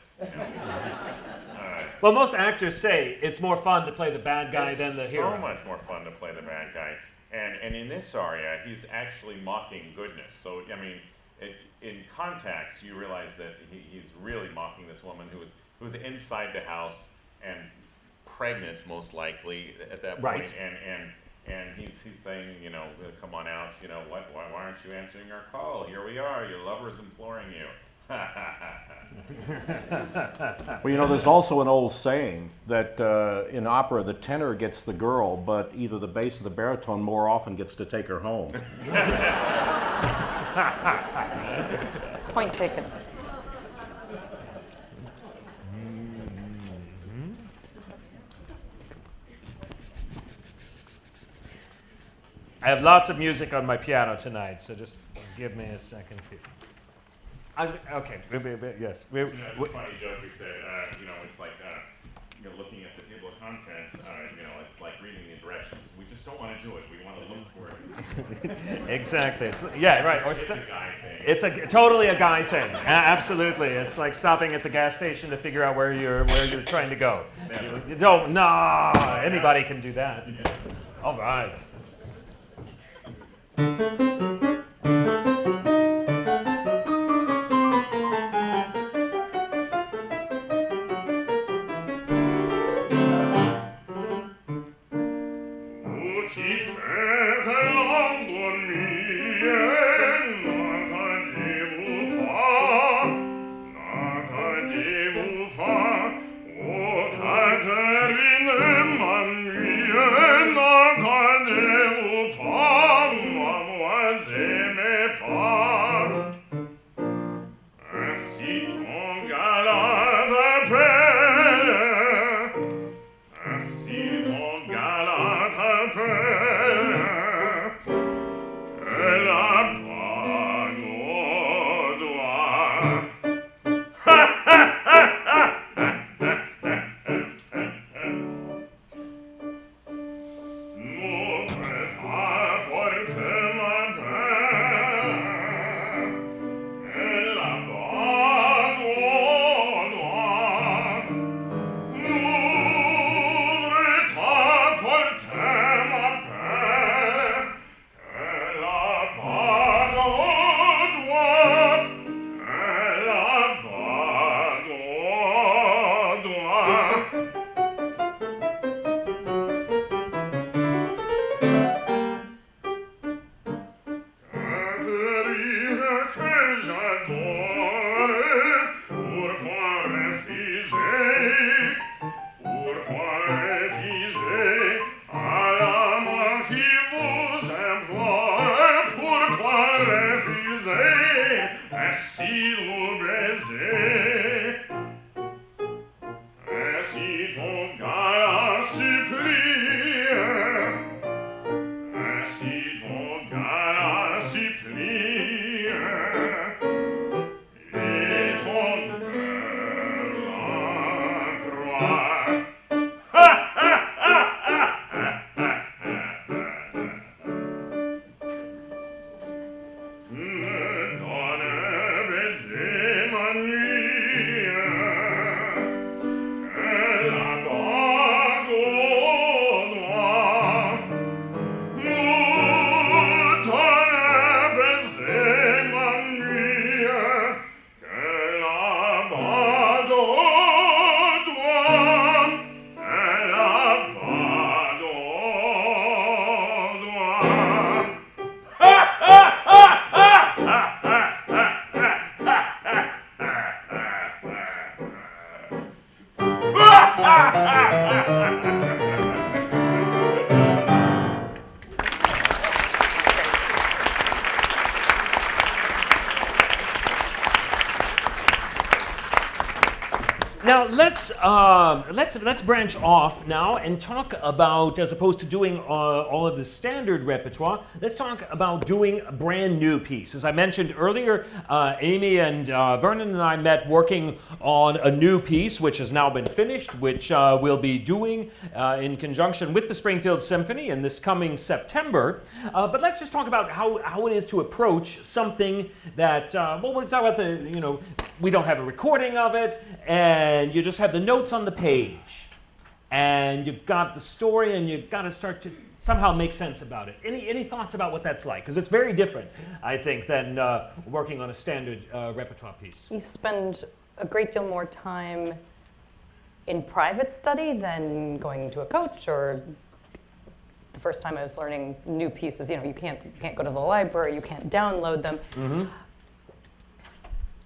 Well, most actors say it's more fun to play the bad guy than the hero. So much more fun to play the bad guy. And in this aria, he's actually mocking goodness. So, in context, you realize that he's really mocking this woman who was inside the house and pregnant, most likely, at that point. Right. And he's saying, come on out, why aren't you answering our call? Here we are, your lover is imploring you. Well, there's also an old saying that in opera, the tenor gets the girl, but either the bass or the baritone more often gets to take her home. Point taken. I have lots of music on my piano tonight, so just give me a second here. Okay, yes. You know, it's a funny joke. We said, it's like looking at the table of contents. It's like reading the directions. We just don't want to do it. We want to look for it. Exactly. Yeah, right. It's a guy thing. It's totally a guy thing. Absolutely. It's like stopping at the gas station to figure out where you're trying to go. You don't. No. Anybody can do that. All right. Now let's branch off now and talk about, as opposed to doing all of the standard repertoire, let's talk about doing a brand new piece. As I mentioned earlier, Amy and Vernon and I met working on a new piece which has now been finished, which we'll be doing in conjunction with the Springfield Symphony in this coming September. But let's just talk about how it is to approach something that, we'll talk about we don't have a recording of it, and you just have the notes on the page, and you've got the story, and you've got to start to somehow make sense about it. Any thoughts about what that's like? Because it's very different, I think, than working on a standard repertoire piece. You spend a great deal more time in private study than going to a coach, or the first time I was learning new pieces, you can't go to the library, you can't download them. Mm-hmm.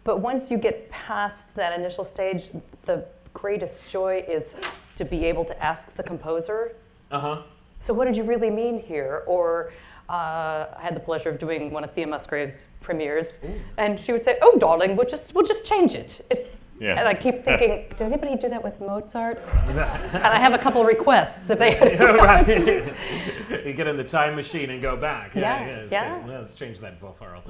But once you get past that initial stage, the greatest joy is to be able to ask the composer, so what did you really mean here? Or I had the pleasure of doing one of Thea Musgrave's premieres, and she would say, "Oh, darling, we'll just change it." Yeah. And I keep thinking, did anybody do that with Mozart? And I have a couple of requests if they had. Right. You get in the time machine and go back. Yeah. So, let's change that for Farrell.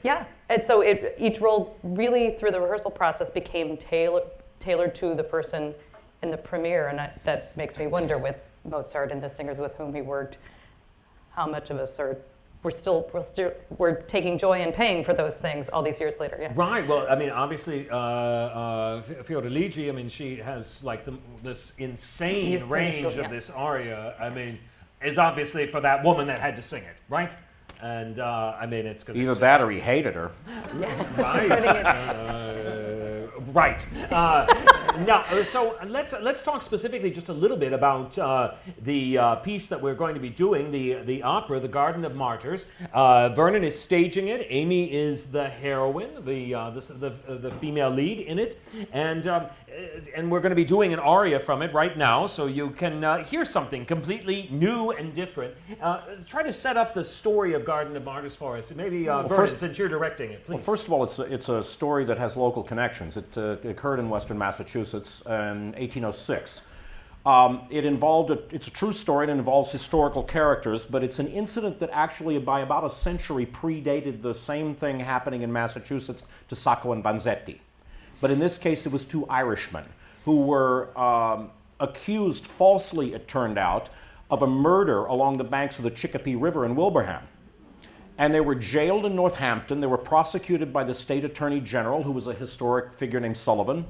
Yeah, and so each role really through the rehearsal process became tailored to the person in the premiere, and that makes me wonder with Mozart and the singers with whom he worked, how much of us we're taking joy in paying for those things all these years later. Yeah. Right. Well, I mean, obviously, Fiordalici, I mean, she has like this insane range of this aria. I mean, is obviously for that woman that had to sing it, right? And I mean, it's because Either that or he hated her. Right. Now, so let's talk specifically just a little bit about the piece that we're going to be doing, the opera, The Garden of Martyrs. Vernon is staging it. Amy is the heroine, the female lead in it, and we're going to be doing an aria from it right now, so you can hear something completely new and different. Try to set up the story of Garden of Martyrs for us. Maybe Vernon, since you're directing it, please. Well, first of all, it's a story that has local connections. It occurred in Western Massachusetts in 1806. It's a true story and it involves historical characters, but it's an incident that actually by about a century predated the same thing happening in Massachusetts to Sacco and Vanzetti. But in this case, it was two Irishmen who were accused falsely, it turned out, of a murder along the banks of the Chicopee River in Wilbraham. And they were jailed in Northampton. They were prosecuted by the state attorney general, who was a historic figure named Sullivan.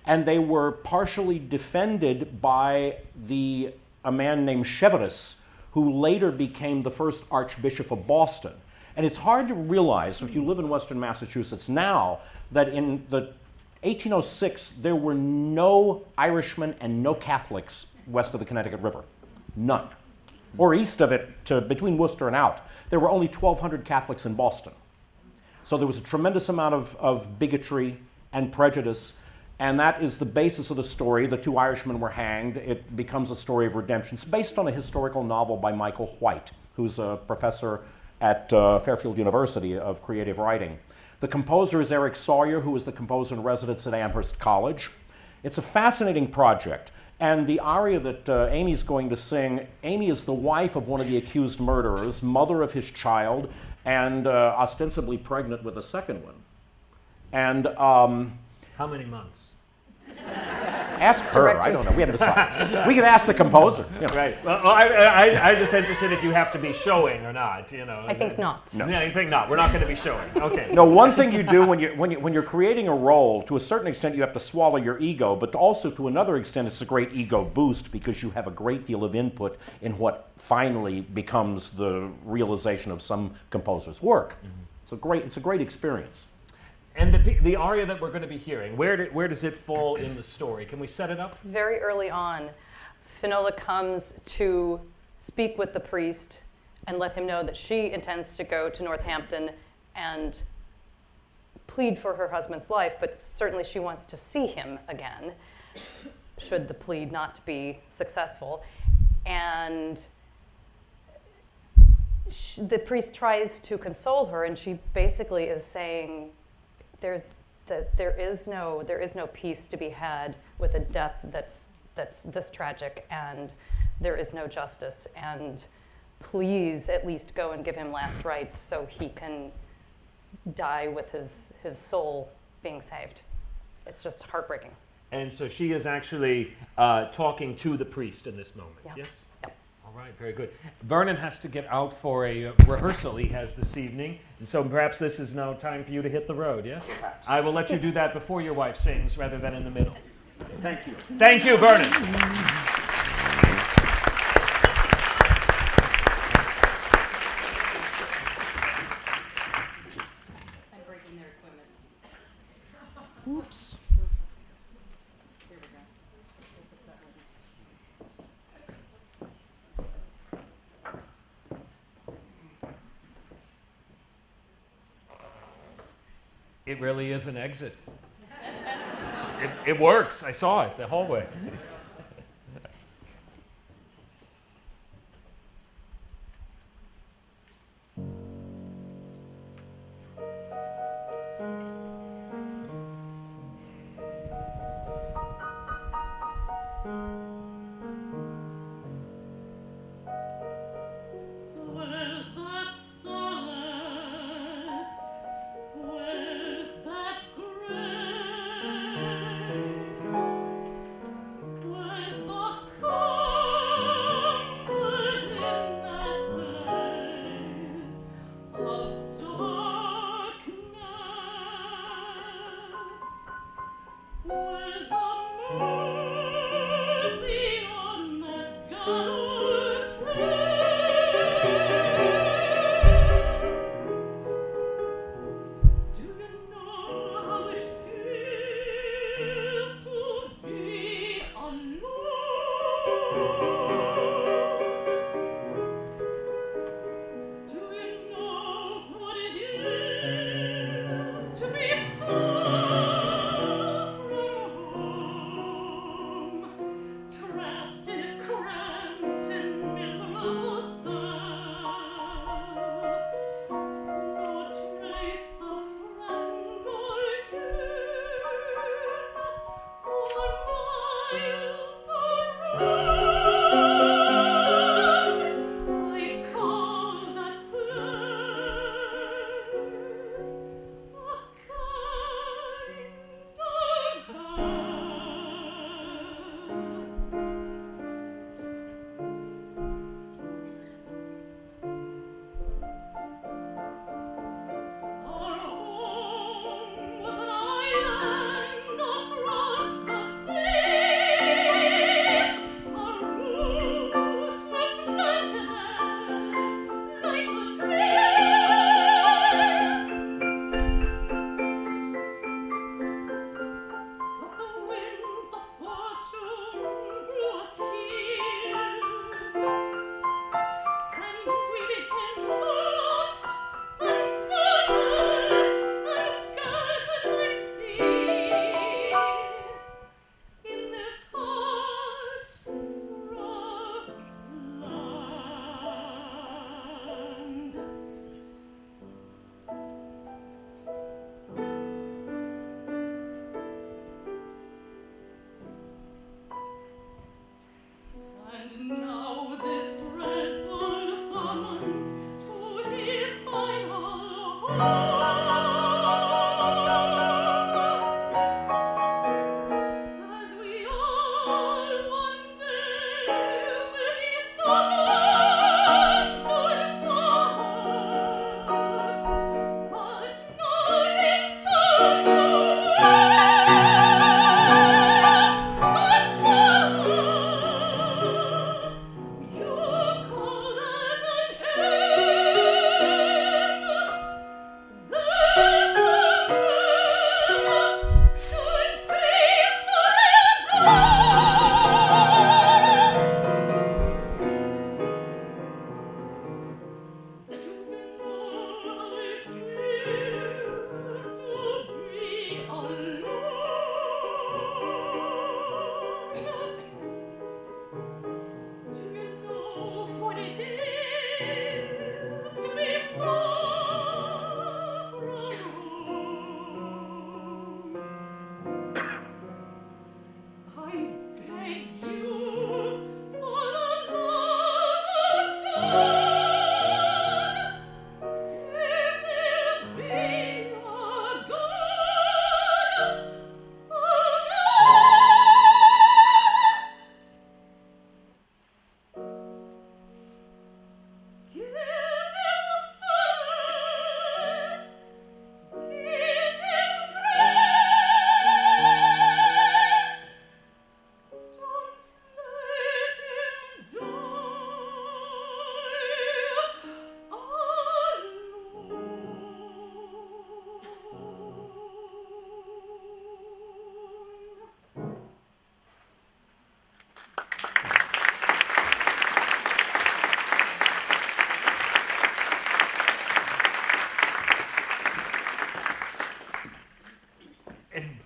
And they were partially defended by a man named Cheverus, who later became the first Archbishop of Boston. And it's hard to realize, if you live in Western Massachusetts now, that in the 1806, there were no Irishmen and no Catholics west of the Connecticut River. None. Or east of it, between Worcester and out. There were only 1,200 Catholics in Boston. So there was a tremendous amount of bigotry and prejudice, and that is the basis of the story. The two Irishmen were hanged. It becomes a story of redemption. It's based on a historical novel by Michael White, who's a professor at Fairfield University of creative writing. The composer is Eric Sawyer, who is the composer in residence at Amherst College. It's a fascinating project. And the aria that Amy's going to sing, Amy is the wife of one of the accused murderers, mother of his child, and ostensibly pregnant with a second one. And how many months? Ask her. I don't know. We haven't decided. We can ask the composer. You know. Right. Well, I'm just interested if you have to be showing or not. You know. I think not. No, you think not. We're not going to be showing. Okay. No. One thing you do when you're creating a role, to a certain extent, you have to swallow your ego, but also to another extent, it's a great ego boost because you have a great deal of input in what finally becomes the realization of some composer's work. Mm-hmm. It's a great experience. And the aria that we're going to be hearing, where does it fall in the story? Can we set it up? Very early on, Finola comes to speak with the priest and let him know that she intends to go to Northampton and plead for her husband's life, but certainly she wants to see him again, should the plead not be successful. And the priest tries to console her, and she basically is saying, there is no peace to be had with a death that's this tragic, and there is no justice, and please at least go and give him last rites so he can die with his soul being saved. It's just heartbreaking. And so she is actually talking to the priest in this moment. Yeah. Yes? Yep. All right, very good. Vernon has to get out for a rehearsal he has this evening, and so perhaps this is now time for you to hit the road, yes? Perhaps. I will let you do that before your wife sings rather than in the middle. Thank you. Thank you, Vernon. I'm breaking their equipment. Oops. Here we go. It really is an exit. It works. I saw it the whole way.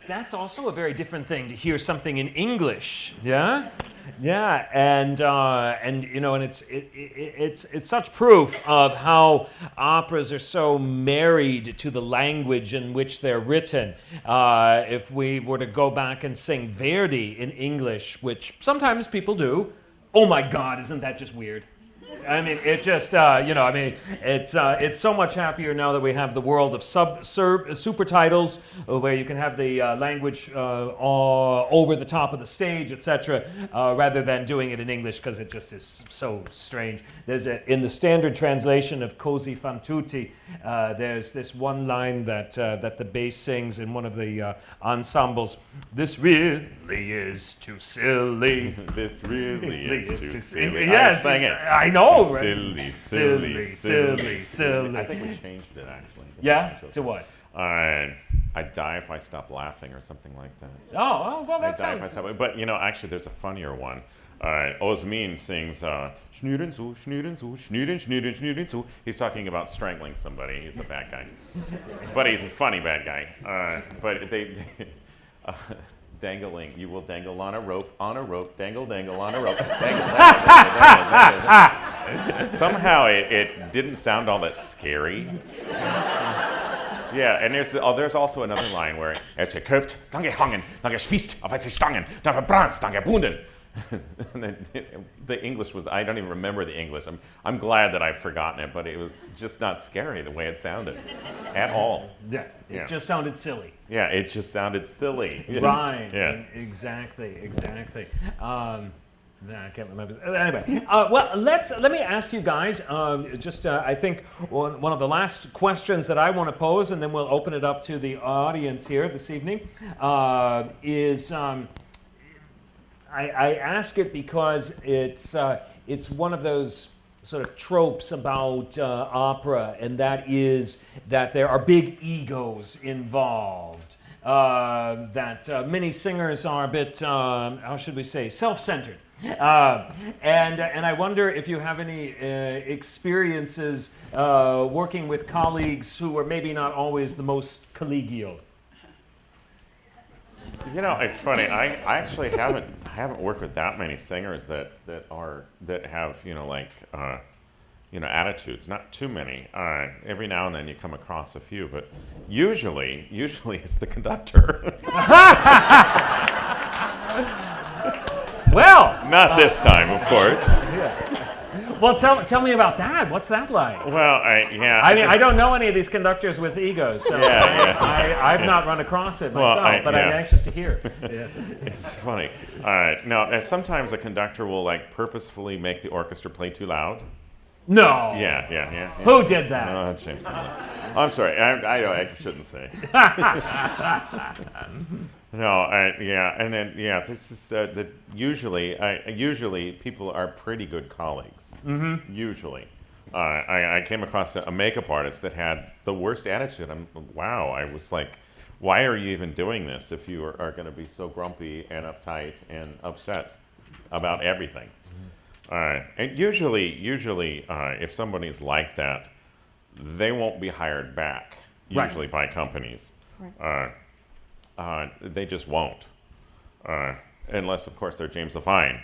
That's also a very different thing to hear something in English, yeah, yeah, and you know, and it's such proof of how operas are so married to the language in which they're written. If we were to go back and sing Verdi in English, which sometimes people do, oh my God, isn't that just weird? I mean, it just, it's so much happier now that we have the world of super titles, where you can have the language over the top of the stage, etc., rather than doing it in English, because it just is so strange. In the standard translation of Così fan tutti, there's this one line that the bass sings in one of the ensembles. This really is too silly. This really is too silly. Yes, I sang it. I know. Right? Silly. Silly. I think we changed it actually. Yeah? To what? I'd die if I stopped laughing or something like that. Oh, well, I'd that die if I sounds... stopped. But actually, there's a funnier one. Osmin sings Schnüren zu, Schnüren zu, Schnüren, Schnüren, Schnüren zu. He's talking about strangling somebody. He's a bad guy. But he's a funny bad guy. But they dangling. You will dangle on a rope, dangle, dangle on a rope. Dangle, dangle, dangle. Somehow it didn't sound all that scary. Yeah, and there's also another line where it's geköpft, dann gehangen, dann gespießt auf weiße Stangen, dann verbrannt, dann gebunden. The English was, I don't even remember the English. I'm glad that I've forgotten it, but it was just not scary the way it sounded at all. Yeah, it just sounded silly. Yeah, it just sounded silly. Right. Yes. Exactly. I can't remember. Anyway, well, let me ask you guys. I think one of the last questions that I want to pose, and then we'll open it up to the audience here this evening, is. I ask it because it's one of those sort of tropes about opera, and that is that there are big egos involved. That many singers are a bit, how should we say, self-centered. And I wonder if you have any experiences working with colleagues who are maybe not always the most collegial. It's funny. I actually haven't worked with that many singers that have attitudes. Not too many. Every now and then you come across a few, but usually it's the conductor. Well, not this time, of course. Well, tell me about that. What's that like? Well, I don't know any of these conductors with egos, so I've not run across it myself, but I'm anxious to hear. Yeah. It's funny. No, sometimes a conductor will purposefully make the orchestra play too loud. No. Yeah. Who did that? No, James. I'm sorry. I shouldn't say. No, and then this is that usually people are pretty good colleagues. Mm-hmm. Usually, I came across a makeup artist that had the worst attitude. I was like, why are you even doing this if you are going to be so grumpy and uptight and upset about everything? Mm-hmm. And usually, if somebody's like that, they won't be hired back. Usually by companies. Right. They just won't, unless, of course, they're James Levine.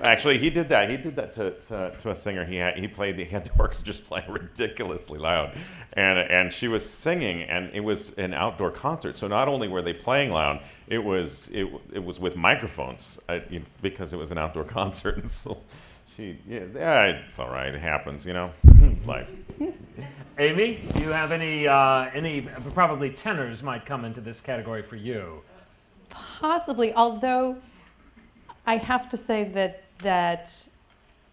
Actually, he did that. He did that to a singer. He had the orchestra just playing ridiculously loud, and she was singing, and it was an outdoor concert. So not only were they playing loud, it was with microphones because it was an outdoor concert, and so. It's all right. It happens, It's life. Amy, do you have any? Probably tenors might come into this category for you. Possibly, although I have to say that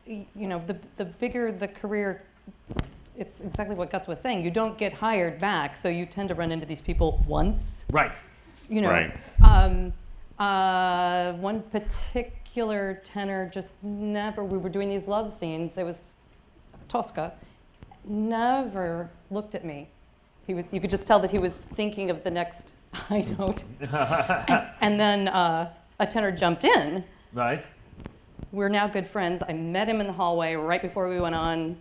the bigger the career, it's exactly what Gus was saying. You don't get hired back, so you tend to run into these people once. Right. Right. One particular tenor just never, we were doing these love scenes, it was Tosca, never looked at me. You could just tell that he was thinking of the next high note. and then a tenor jumped in. Right. We're now good friends. I met him in the hallway right before we went on,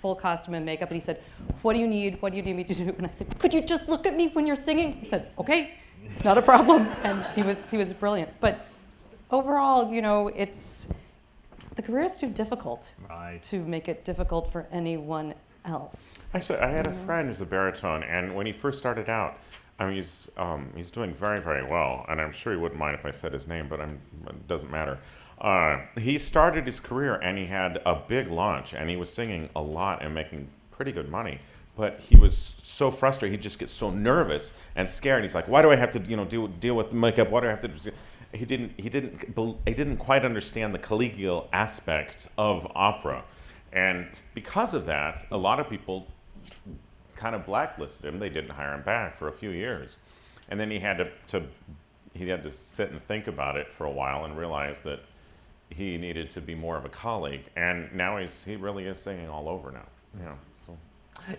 full costume and makeup, and he said, "What do you need? What do you need me to do?" And I said, "Could you just look at me when you're singing?" He said, "Okay, not a problem." And he was brilliant. But overall, the career is too difficult to make it difficult for anyone else. Actually, I had a friend who's a baritone, and when he first started out, I mean, he's doing very, very well, and I'm sure he wouldn't mind if I said his name, but it doesn't matter. He started his career, and he had a big launch, and he was singing a lot and making pretty good money. But he was so frustrated; he'd just get so nervous and scared. He's like, "Why do I have to, deal with makeup? Why do I have to?" He didn't quite understand the collegial aspect of opera, and because of that, a lot of people kind of blacklisted him. They didn't hire him back for a few years, and then he had to sit and think about it for a while and realize that he needed to be more of a colleague. And now he really is singing all over now. Yeah.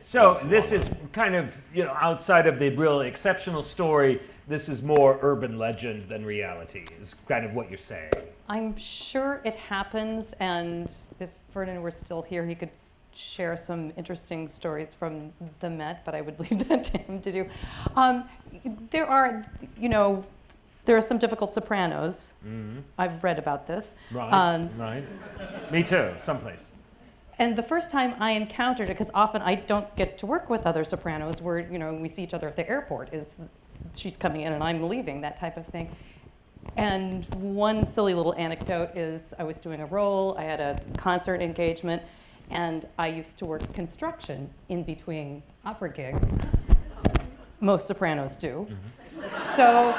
So this is kind of outside of the real exceptional story. This is more urban legend than reality. Is kind of what you're saying. I'm sure it happens, and if Ferdinand were still here, he could share some interesting stories from the Met, but I would leave that to him to do. There are some difficult sopranos. Mm-hmm. I've read about this. Right, right. Me too, someplace. And the first time I encountered it, because often I don't get to work with other sopranos where, we see each other at the airport, is she's coming in and I'm leaving, that type of thing. And one silly little anecdote is I was doing a role, I had a concert engagement, and I used to work construction in between opera gigs. Most sopranos do. Mm-hmm. So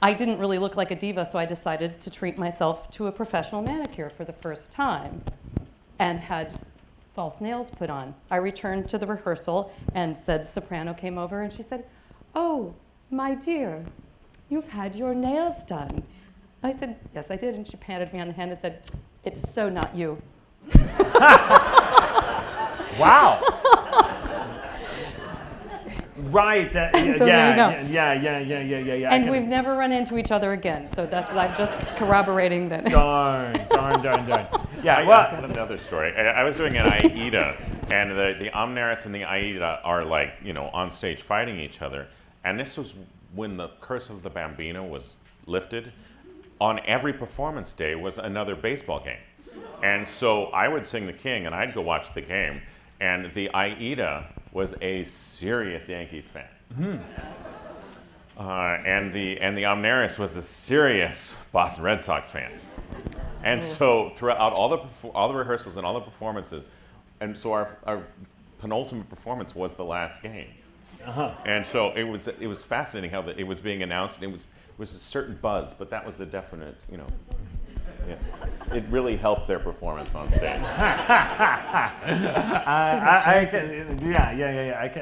I didn't really look like a diva, so I decided to treat myself to a professional manicure for the first time and had false nails put on. I returned to the rehearsal and said, soprano came over and she said, "Oh, my dear, you've had your nails done." I said, "Yes, I did." And she patted me on the hand and said, "It's so not you." Wow. Right. So there you go. Yeah. And we've never run into each other again. So I'm just corroborating that. Darn. Yeah. I got another story. I was doing an Aida, and the Amneris and the Aida are on stage fighting each other. And this was when the Curse of the Bambino was lifted. On every performance day was another baseball game. And so I would sing the King, and I'd go watch the game. And the Aida was a serious Yankees fan. Mm-hmm. And the Amneris was a serious Boston Red Sox fan. And so throughout all the rehearsals and all the performances, and so our penultimate performance was the last game. Uh-huh. And so it was fascinating how it was being announced, and it was a certain buzz, but that was the definite, yeah. It really helped their performance on stage.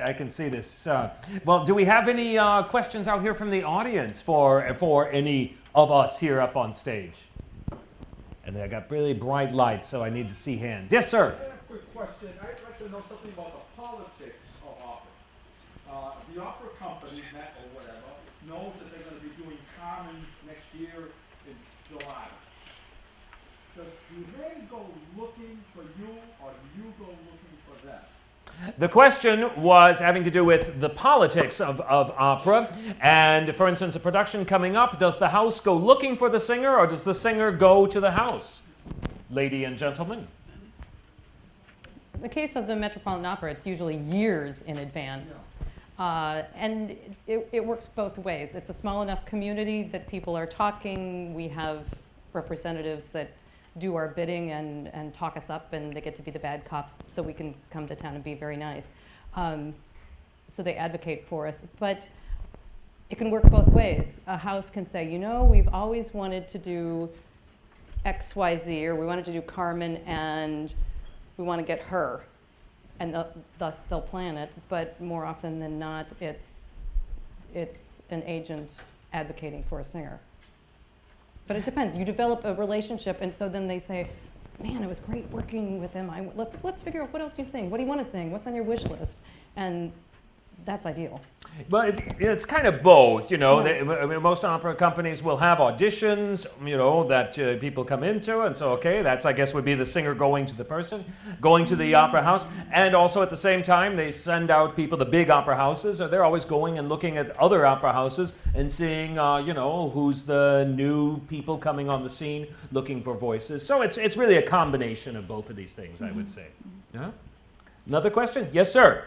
I can see this. Well, do we have any questions out here from the audience for any of us here up on stage? And I got really bright lights, so I need to see hands. Yes, sir. I have a quick question. I'd like to know something about the politics of opera. The opera company, Met or whatever, knows that they're going to be doing Carmen next year in July. Do they go looking for you, or do you go looking for them? The question was having to do with the politics of opera. And for instance, a production coming up, does the house go looking for the singer, or does the singer go to the house? Lady and gentlemen. In the case of the Metropolitan Opera, it's usually years in advance. And it works both ways. It's a small enough community that people are talking. We have representatives that do our bidding and talk us up, and they get to be the bad cop so we can come to town and be very nice. So they advocate for us. But it can work both ways. A house can say, we've always wanted to do XYZ, or we wanted to do Carmen, and we want to get her. And thus they'll plan it. But more often than not, it's an agent advocating for a singer. But it depends. You develop a relationship, and so then they say, "Man, it was great working with him. Let's figure out what else do you sing. What do you want to sing? What's on your wish list?" And that's ideal. Well, it's kind of both, most opera companies will have auditions, that people come into, and so, that's, I guess, would be the singer going to the person, going to the opera house, and also at the same time, they send out people, the big opera houses, they're always going and looking at other opera houses and seeing, who's the new people coming on the scene, looking for voices. So it's really a combination of both of these things, I would say. Yeah? Another question? Yes, sir.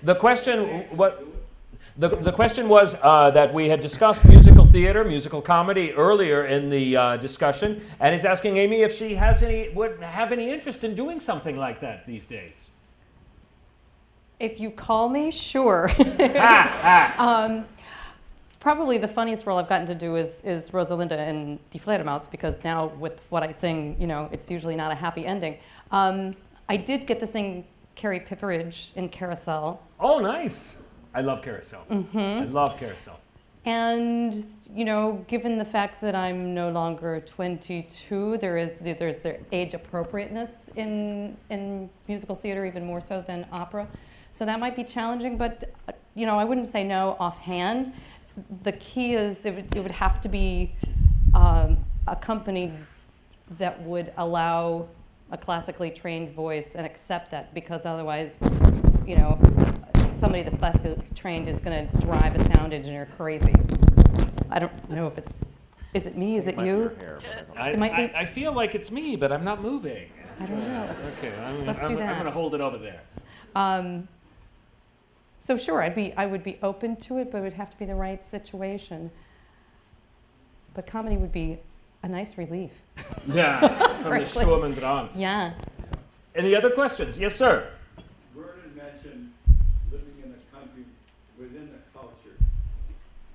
The question, the question was that we had discussed musical theater, musical comedy earlier in the discussion, and he's asking Amy if she would have any interest in doing something like that these days. If you call me, sure. Probably the funniest role I've gotten to do is Rosalinda in Die Fledermaus, because now with what I sing, it's usually not a happy ending. I did get to sing Carrie Pipperidge in Carousel. Oh, nice. I love Carousel. Mm-hmm. I love Carousel. And, given the fact that I'm no longer 22, there's the age appropriateness in musical theater, even more so than opera. So that might be challenging, but, I wouldn't say no offhand. The key is it would have to be a company that would allow a classically trained voice and accept that, because otherwise, somebody that's classically trained is going to drive a sound engineer crazy. I don't know if is it me? Is it you? It might be. I feel like it's me, but I'm not moving. I don't know. Okay, Let's do that. I'm going to hold it over there. So sure, I would be open to it, but it would have to be the right situation. But comedy would be a nice relief. Yeah, from the Sturm und Drang. Yeah. Any other questions? Yes, sir. Vernon mentioned living in a country within the culture,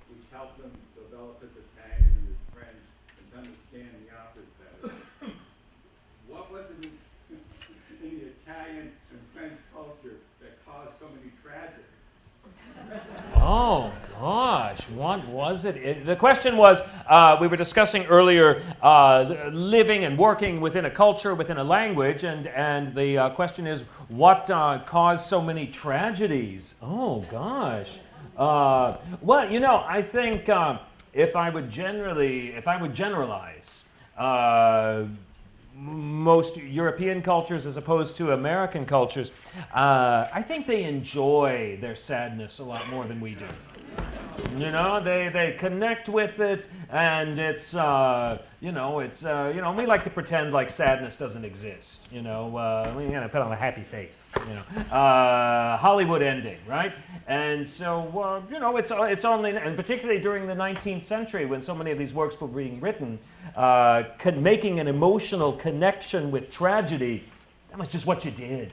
which helped him develop his Italian and his French and understand the operas better. What was it in the Italian and French culture that caused so many tragedies? Oh, gosh, what was it? The question was, we were discussing earlier living and working within a culture, within a language, and the question is, what caused so many tragedies? Oh, gosh. Well, I think if I would generalize, most European cultures as opposed to American cultures, I think they enjoy their sadness a lot more than we do. They connect with it, and it's we like to pretend like sadness doesn't exist. We put on a happy face. Hollywood ending, right? And so it's only, and particularly during the 19th century when so many of these works were being written, making an emotional connection with tragedy, that was just what you did.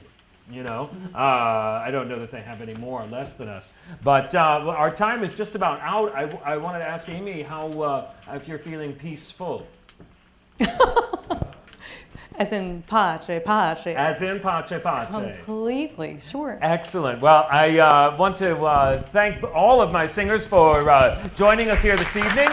I don't know that they have any more or less than us. But our time is just about out. I wanted to ask Amy if you're feeling peaceful. As in pace. As in pace. Completely, sure. Excellent. Well, I want to thank all of my singers for joining us here this evening.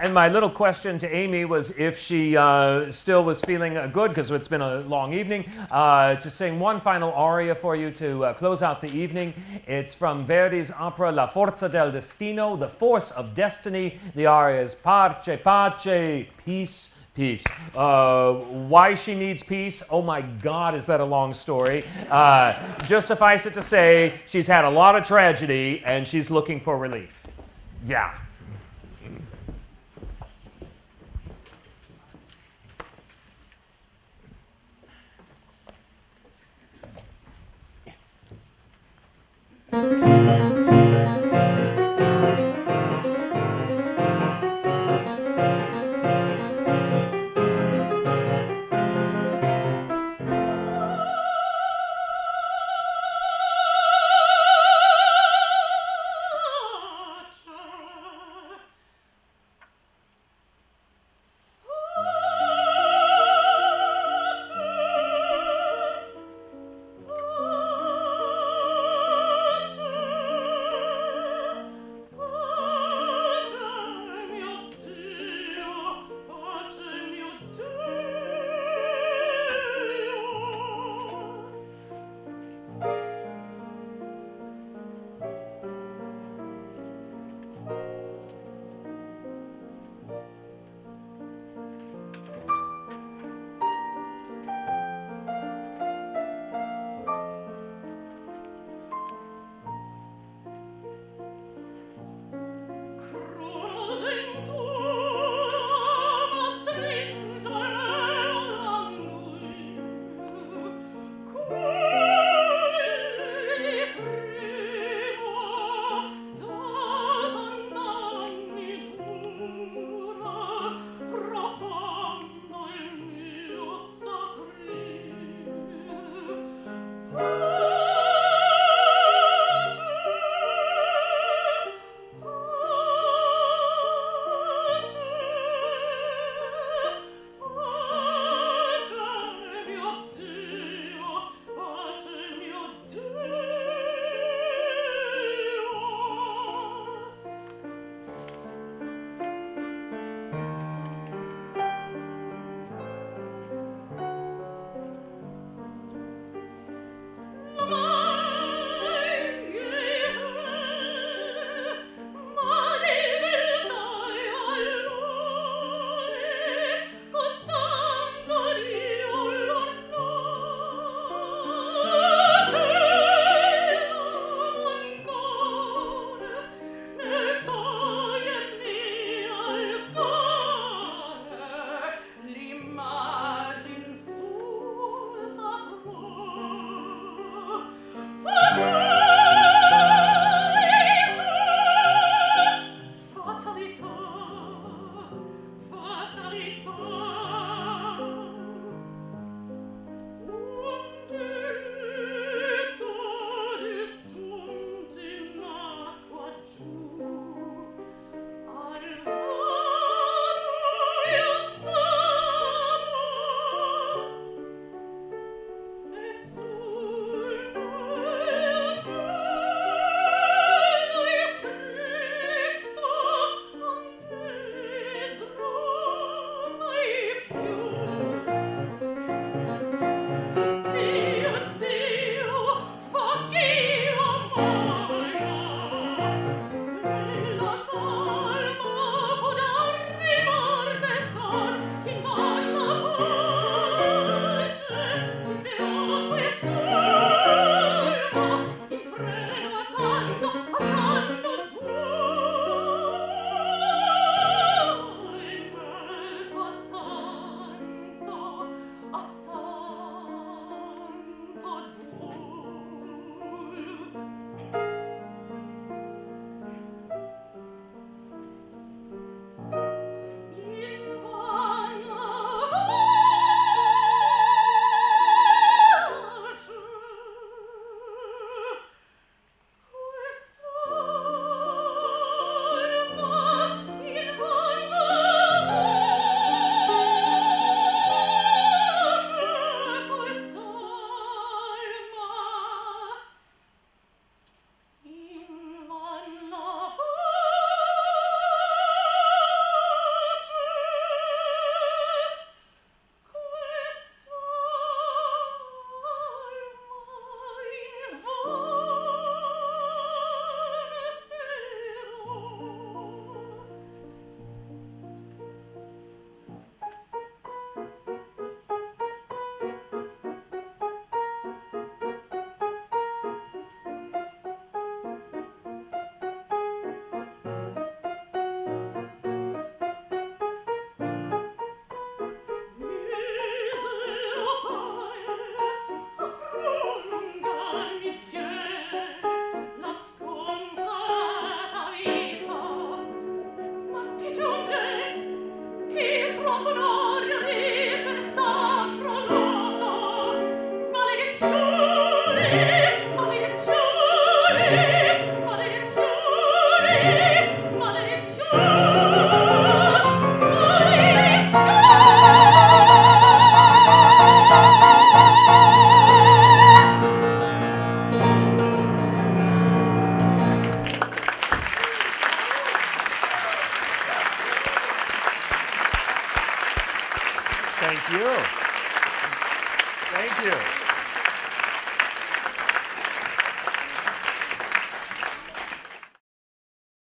And my little question to Amy was if she still was feeling good, because it's been a long evening, to sing one final aria for you to close out the evening. It's from Verdi's opera La Forza del Destino, The Force of Destiny. The aria is Parce, Pace, Peace, Peace. Why she needs peace? Oh my God, is that a long story? Just suffice it to say, she's had a lot of tragedy and she's looking for relief. Yeah. Thank you. Thank you.